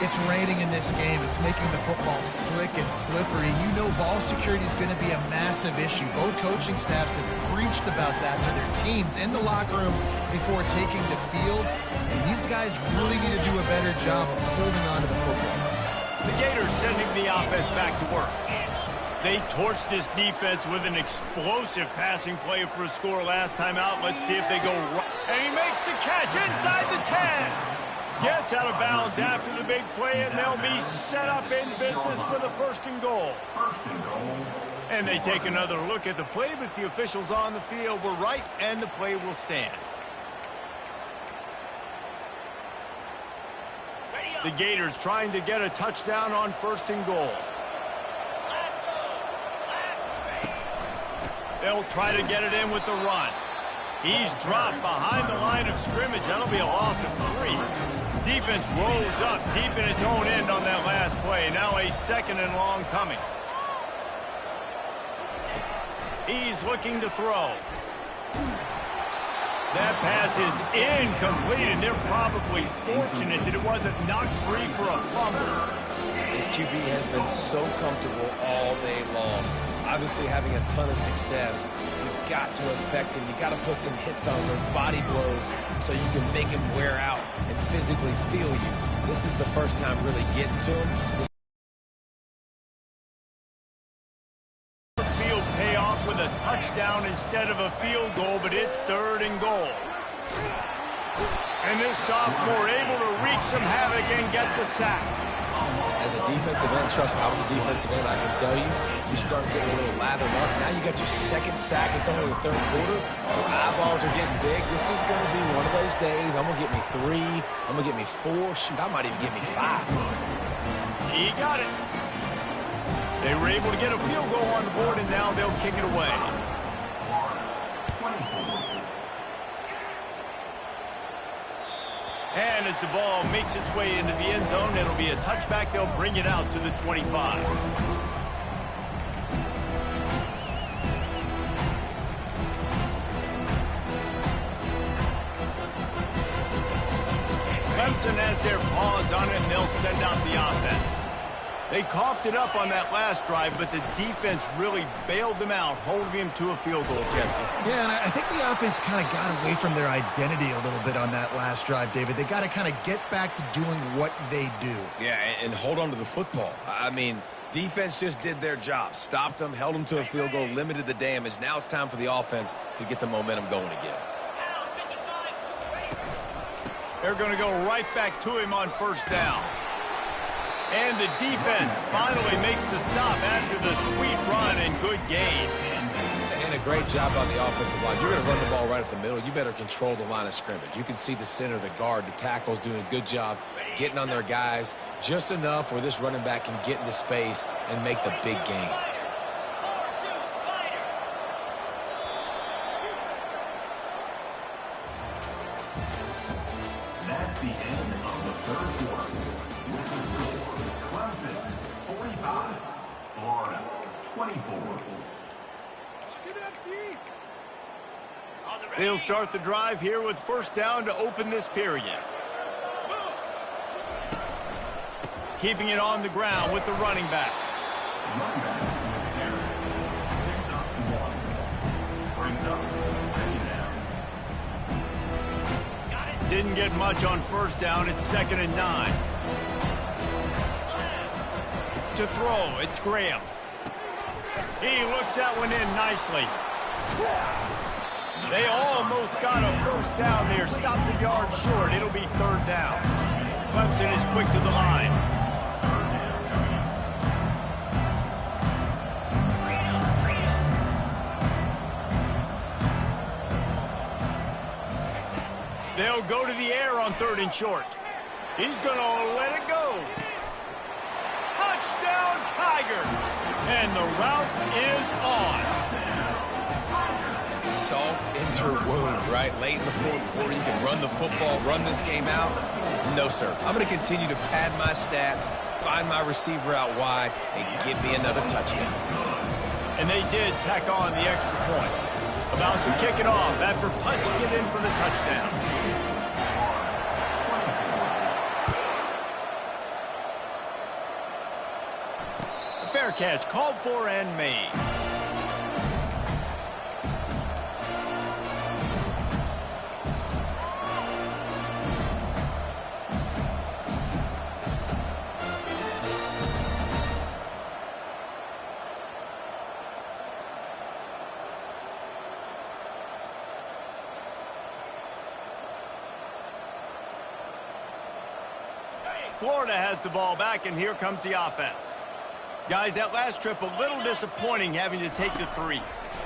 It's raining in this game. It's making the football slick and slippery. You know ball security is going to be a massive issue. Both coaching staffs have preached about that to their teams in the locker rooms before taking the field. And these guys really need to do a better job of holding on to the football. The Gators sending the offense back to work. They torched this defense with an explosive passing play for a score last time out. Let's see if they go right. And he makes the catch inside the 10. Gets out of bounds after the big play, and they'll be set up in business with a 1st and goal. And they take another look at the play, but the officials on the field were right, and the play will stand. The Gators trying to get a touchdown on 1st and goal. They'll try to get it in with the run. He's dropped behind the line of scrimmage. That'll be a loss of 3. Defense rolls up deep in its own end on that last play. Now a 2nd and long coming. He's looking to throw. That pass is incomplete, and they're probably fortunate that it wasn't knocked free for a fumble. This QB has been so comfortable all day long. Obviously having a ton of success. You've got to affect him. You've got to put some hits on those body blows so you can make him wear out and physically feel you. This is the first time really getting to him. Field payoff with a touchdown instead of a field goal, but it's 3rd and goal. And this sophomore able to wreak some havoc and get the sack. As a defensive end, trust me, I was a defensive end, I can tell you, you start getting a little lathered up. Now you got your 2nd sack. It's only the 3rd quarter. Your eyeballs are getting big. This is going to be one of those days. I'm going to get me 3. I'm going to get me 4. Shoot, I might even get me 5. He got it. They were able to get a field goal on the board, and now they'll kick it away. And as the ball makes its way into the end zone, it'll be a touchback. They'll bring it out to the 25. Clemson has their paws on it, and they'll send out the offense. They coughed it up on that last drive, but the defense really bailed them out, holding him to a field goal, Jesse. Yeah, and I think the offense kind of got away from their identity a little bit on that last drive, David. They got to kind of get back to doing what they do. Yeah, and hold on to the football. I mean, defense just did their job. Stopped them, held them to a field goal, limited the damage. Now it's time for the offense to get the momentum going again. They're going to go right back to him on 1st down. And the defense finally makes the stop after the sweet run and good gain. And a great job on the offensive line. You're going to run the ball right at the middle. You better control the line of scrimmage. You can see the center, the guard, the tackles doing a good job getting on their guys just enough where this running back can get into space and make the big gain. That's the end of the 3rd quarter. With the score, Clemson 45, Florida 24. They'll start the drive here with 1st down to open this period. Keeping it on the ground with the running back. Running back with Gator. Picks up 1. Brings up 2nd down. Didn't get much on 1st down. It's 2nd and 9. To throw, it's Graham. He looks that one in nicely. They almost got a 1st down there. Stopped a yard short. It'll be 3rd down. Clemson is quick to the line. They'll go to the air on 3rd and short. He's going to let it go. Touchdown, Tiger. And the route is on. Salt into her wound, right? Late in the 4th quarter, you can run the football, run this game out. No, sir. I'm going to continue to pad my stats, find my receiver out wide, and give me another touchdown. And they did tack on the extra point. About to kick it off after punching it in for the touchdown. A fair catch called for and made. Florida has the ball back, and here comes the offense. Guys, that last trip a little disappointing having to take the 3.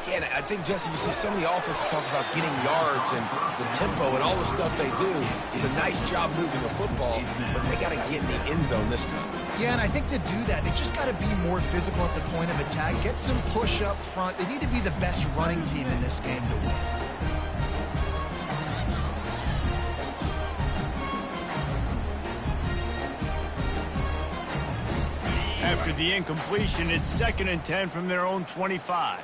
Yeah, and I think, Jesse, you see so many offenses talk about getting yards and the tempo and all the stuff they do. It's a nice job moving the football, but they got to get in the end zone this time. Yeah, and I think to do that, they just got to be more physical at the point of attack, get some push up front. They need to be the best running team in this game to win. After the incompletion, it's 2nd and 10 from their own 25.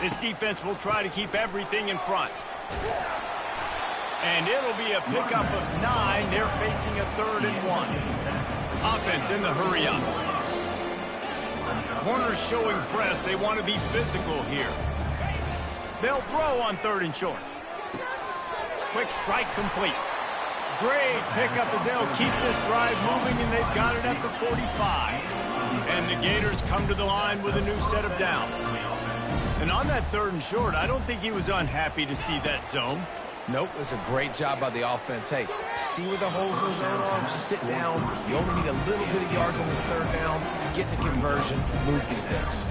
This defense will try to keep everything in front. And it'll be a pickup of 9. They're facing a 3rd and 1. Offense in the hurry up. Corners showing press. They want to be physical here. They'll throw on 3rd and short. Quick strike complete. Great pickup as they'll keep this drive moving, and they've got it at the 45. And the Gators come to the line with a new set of downs. And on that 3rd and short, I don't think he was unhappy to see that zone. Nope, it's a great job by the offense. Hey, see where the holes in the zone are? Sit down. You only need a little bit of yards on this 3rd down. Get the conversion. Move the sticks.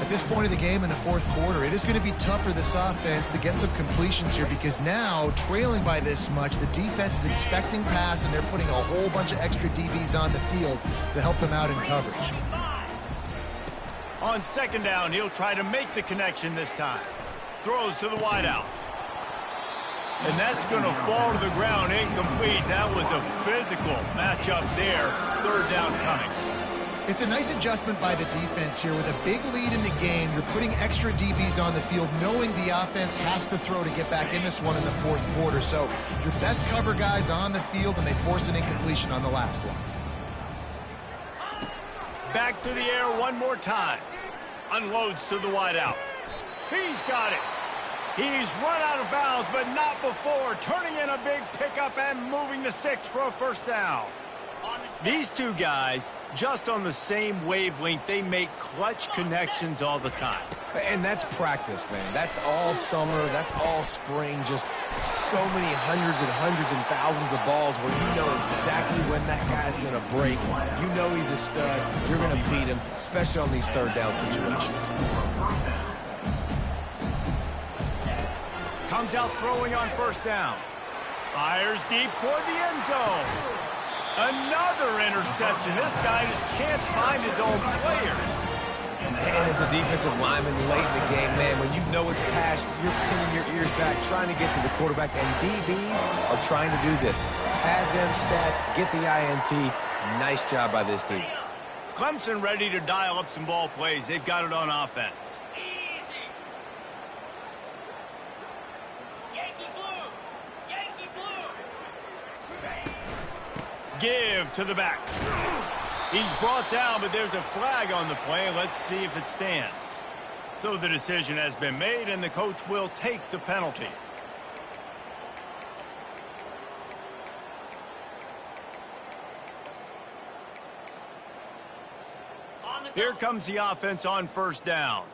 At this point of the game in the 4th quarter, it is going to be tough for this offense to get some completions here because now, trailing by this much, the defense is expecting pass, and they're putting a whole bunch of extra DBs on the field to help them out in coverage. On 2nd down, he'll try to make the connection this time. Throws to the wideout. And that's going to fall to the ground incomplete. That was a physical matchup there. 3rd down coming. It's a nice adjustment by the defense here. With a big lead in the game, you're putting extra DBs on the field, knowing the offense has to throw to get back in this one in the 4th quarter. So your best cover guys on the field, and they force an incompletion on the last one. Back to the air one more time. Unloads to the wideout. He's got it. He's run out of bounds, but not before. Turning in a big pickup and moving the sticks for a 1st down. These two guys, just on the same wavelength, they make clutch connections all the time. And that's practice, man. That's all summer. That's all spring. Just so many hundreds and thousands of balls where you know exactly when that guy's going to break. You know he's a stud. You're going to feed him, especially on these 3rd down situations. Comes out throwing on 1st down. Fires deep toward the end zone. Another interception. This guy just can't find his own players. And as a defensive lineman late in the game, man, when you know it's passed, you're pinning your ears back, trying to get to the quarterback, and DBs are trying to do this. Pad them stats, get the INT. Nice job by this D. Clemson ready to dial up some ball plays. They've got it on offense. Give to the back. He's brought down, but there's a flag on the play. Let's see if it stands. So the decision has been made, and the coach will take the penalty. Here comes the offense on 1st down.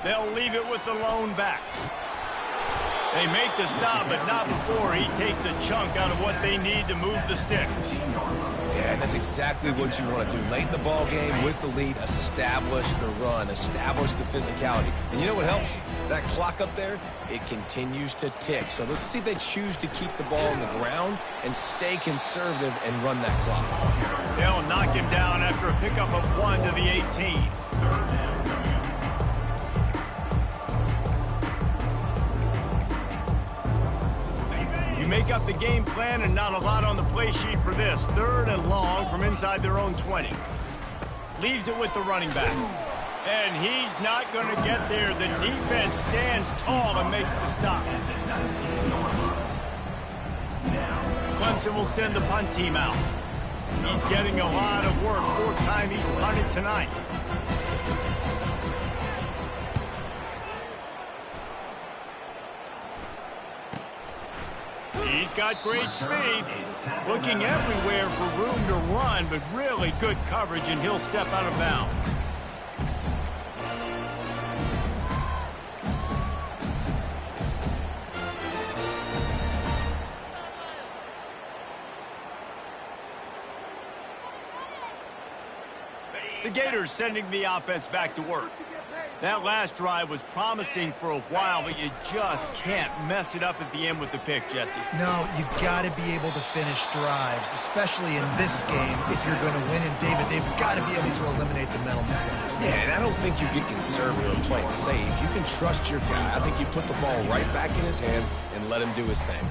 They'll leave it with the lone back. They make the stop, but not before he takes a chunk out of what they need to move the sticks. Yeah, and that's exactly what you want to do. Late in the ball game with the lead, establish the run, establish the physicality. And you know what helps? That clock up there, it continues to tick. So let's see if they choose to keep the ball on the ground and stay conservative and run that clock. They'll knock him down after a pickup of 1 to the 18. Make up the game plan, and not a lot on the play sheet for this. 3rd and long from inside their own 20. Leaves it with the running back. And he's not going to get there. The defense stands tall and makes the stop. Clemson will send the punt team out. He's getting a lot of work. 4th time he's punted tonight. He's got great speed. Looking everywhere for room to run, but really good coverage, and he'll step out of bounds. The Gators sending the offense back to work. That last drive was promising for a while, but you just can't mess it up at the end with the pick, Jesse. No, you got to be able to finish drives, especially in this game if you're going to win. And, David, they've got to be able to eliminate the mental mistakes. Yeah, and I don't think you get conservative or play it safe. You can trust your guy. I think you put the ball right back in his hands and let him do his thing.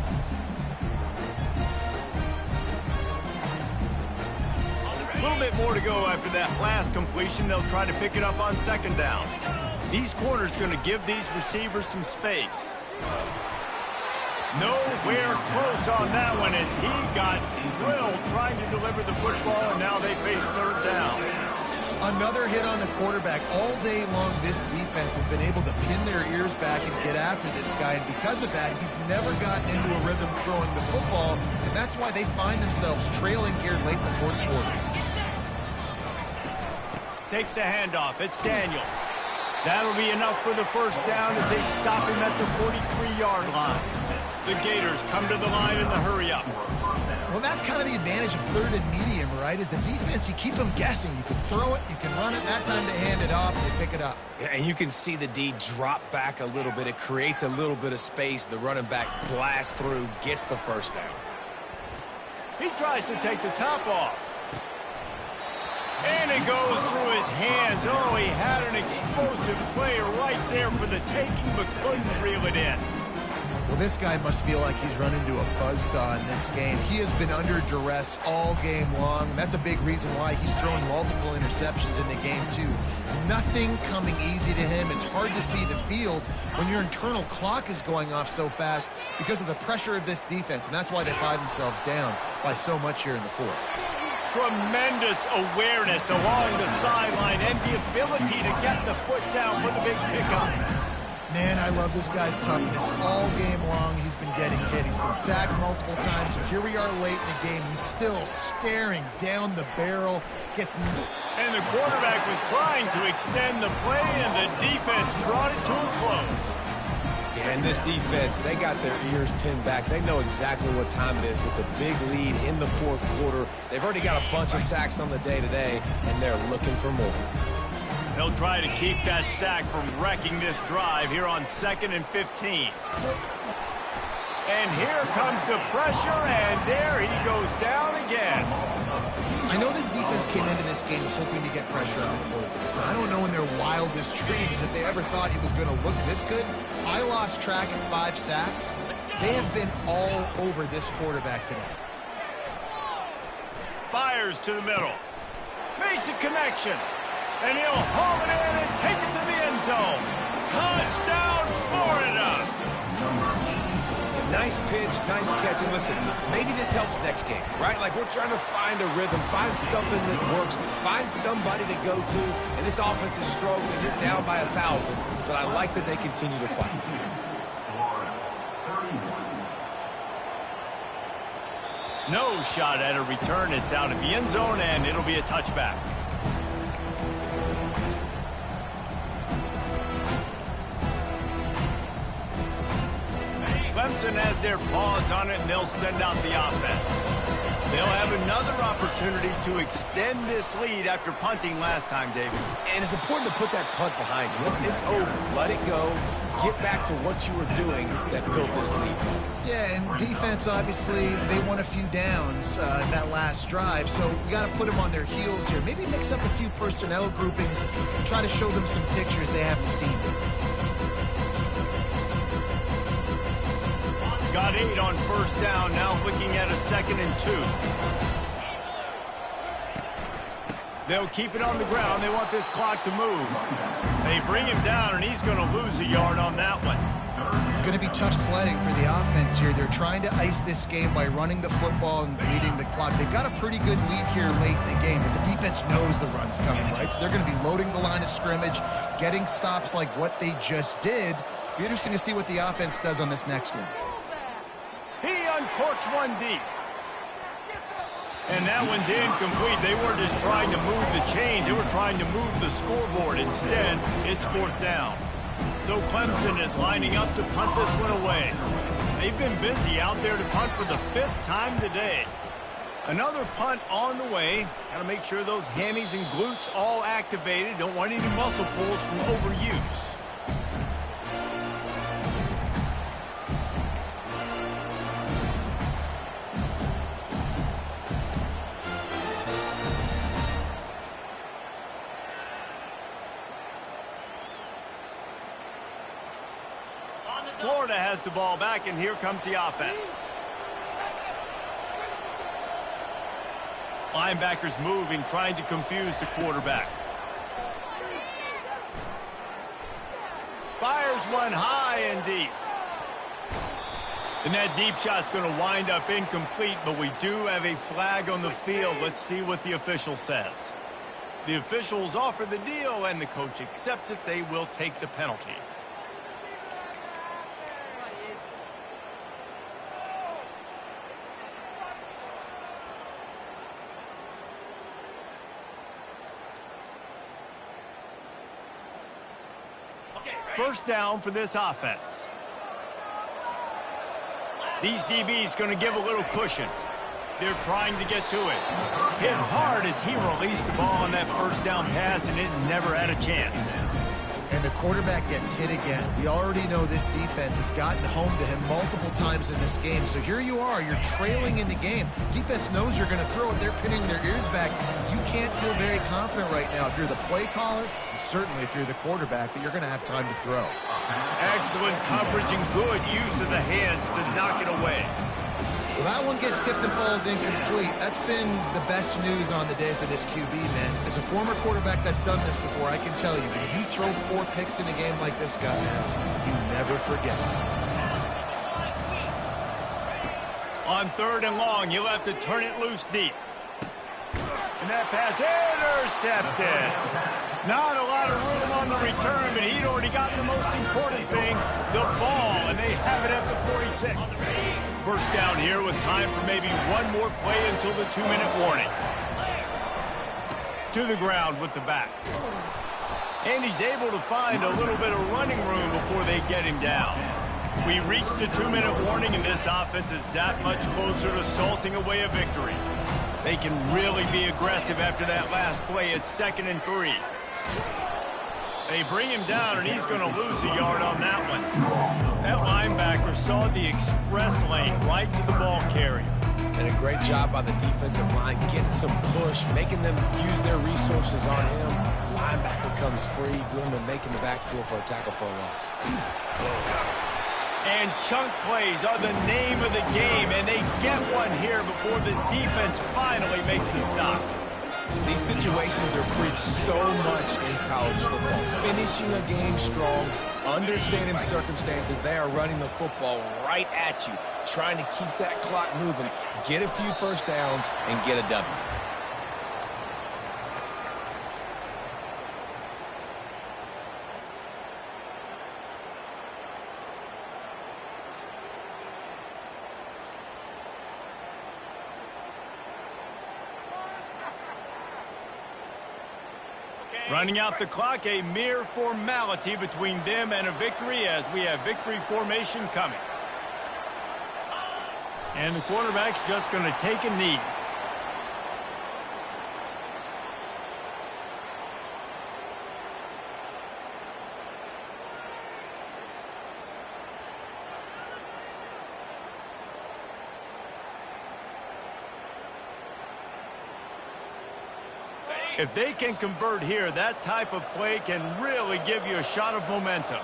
A little bit more to go after that last completion. They'll try to pick it up on second down. These corners going to give these receivers some space. Nowhere close on that one as he got drilled trying to deliver the football, and now they face third down. Another hit on the quarterback. All day long, this defense has been able to pin their ears back and get after this guy, and because of that, he's never gotten into a rhythm throwing the football, and that's why they find themselves trailing here late in the fourth quarter. Takes the handoff. It's Daniels. That'll be enough for the first down as they stop him at the 43-yard line. The Gators come to the line in the hurry-up. Well, that's kind of the advantage of third and medium, right? Is the defense, you keep them guessing. You can throw it, you can run it. That time to hand it off, they pick it up. Yeah, and you can see the D drop back a little bit. It creates a little bit of space. The running back blasts through, gets the first down. He tries to take the top off. And it goes through his hands. Oh, he had an explosive player right there for the taking, but couldn't reel it in. Well, this guy must feel like he's run into a buzzsaw in this game. He has been under duress all game long, and that's a big reason why he's thrown multiple interceptions in the game, too. Nothing coming easy to him. It's hard to see the field when your internal clock is going off so fast because of the pressure of this defense, and that's why they find themselves down by so much here in the fourth. Tremendous awareness along the sideline and the ability to get the foot down for the big pickup. Man, I love this guy's toughness. All game long, he's been getting hit. He's been sacked multiple times, so here we are late in the game. He's still staring down the barrel. And the quarterback was trying to extend the play, and the defense brought it to a close. Yeah, and this defense, they got their ears pinned back. They know exactly what time it is with the big lead in the fourth quarter. They've already got a bunch of sacks on the day today, and they're looking for more. They'll try to keep that sack from wrecking this drive here on 2nd and 15. And here comes the pressure, and there he goes down again. I know this defense came into this game hoping to get pressure on the quarterback. I don't know in their wildest dreams if they ever thought he was going to look this good. I lost track at 5 sacks. They have been all over this quarterback today. Fires to the middle. Makes a connection. And he'll haul it in and take it to the end zone. Touchdown, Florida! Nice pitch, nice catch. And listen, maybe this helps next game, right? Like we're trying to find a rhythm, find something that works, find somebody to go to. And this offense is struggling. You're down by 1,000. But I like that they continue to fight. No shot at a return. It's out at the end zone, and it'll be a touchback. Clemson has their paws on it, and they'll send out the offense. They'll have another opportunity to extend this lead after punting last time, David. And it's important to put that punt behind you. It's over. Let it go. Get back to what you were doing that built this lead. Yeah, and defense, obviously, they won a few downs that last drive, so you got to put them on their heels here. Maybe mix up a few personnel groupings and try to show them some pictures they haven't seen. Got 8 on first down, now looking at a 2nd and 2. They'll keep it on the ground. They want this clock to move. They bring him down, and he's going to lose a yard on that one. It's going to be tough sledding for the offense here. They're trying to ice this game by running the football and bleeding the clock. They've got a pretty good lead here late in the game, but the defense knows the run's coming, right? So they're going to be loading the line of scrimmage, getting stops like what they just did. It'll be interesting to see what the offense does on this next one. He uncorks one deep. And that one's incomplete. They weren't just trying to move the chains. They were trying to move the scoreboard. Instead, it's 4th down. So Clemson is lining up to punt this one away. They've been busy out there to punt for the 5th time today. Another punt on the way. Got to make sure those hammies and glutes all activated. Don't want any muscle pulls from overuse. Florida has the ball back, and here comes the offense. Linebackers moving, trying to confuse the quarterback. Fires one high and deep. And that deep shot's going to wind up incomplete, but we do have a flag on the field. Let's see what the official says. The officials offer the deal, and the coach accepts it. They will take the penalty. First down for this offense. These DBs going to give a little cushion. They're trying to get to it. Hit hard as he released the ball on that first down pass, and it never had a chance. And the quarterback gets hit again. We already know this defense has gotten home to him multiple times in this game. So here you are, you're trailing in the game. Defense knows you're going to throw it. They're pinning their ears back. You can't feel very confident right now if you're the play caller, and certainly if you're the quarterback, that you're going to have time to throw. Excellent coverage and good use of the hands to knock it away. Well, that one gets tipped and falls incomplete. That's been the best news on the day for this QB, man. As a former quarterback that's done this before, I can tell you, if you throw 4 picks in a game like this guy has, you never forget. On 3rd and long, you'll have to turn it loose deep. And that pass intercepted. Not a lot of room on the return, but he'd already got the most important thing, the ball, and they have it at the 46. First down here with time for maybe one more play until the 2-minute warning. To the ground with the back. And he's able to find a little bit of running room before they get him down. We reached the 2-minute warning, and this offense is that much closer to salting away a victory. They can really be aggressive after that last play at 2nd and 3. They bring him down, and he's going to lose a yard on that one. That linebacker saw the express lane right to the ball carrier. And a great job by the defensive line getting some push, making them use their resources on him. Linebacker comes free, willing to make in the backfield for a tackle for a loss. And chunk plays are the name of the game, and they get one here before the defense finally makes the stop. These situations are preached so much in college football. Finishing a game strong, understanding circumstances. They are running the football right at you, trying to keep that clock moving, get a few first downs, and get a W. Running out the clock, a mere formality between them and a victory as we have victory formation coming. And the quarterback's just going to take a knee. If they can convert here, that type of play can really give you a shot of momentum.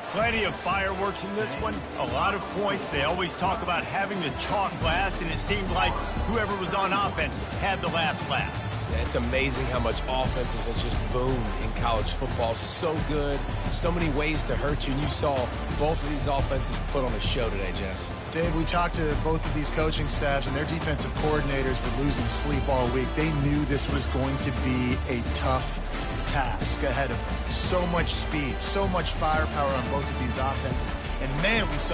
Plenty of fireworks in this one. A lot of points. They always talk about having the chalk last, and it seemed like whoever was on offense had the last laugh. It's amazing how much offenses have just boomed in college football. So good, so many ways to hurt you, and you saw both of these offenses put on a show today, Jess. Dave, we talked to both of these coaching staffs, and their defensive coordinators were losing sleep all week. They knew this was going to be a tough task ahead of them. So much speed, so much firepower on both of these offenses. And man, we saw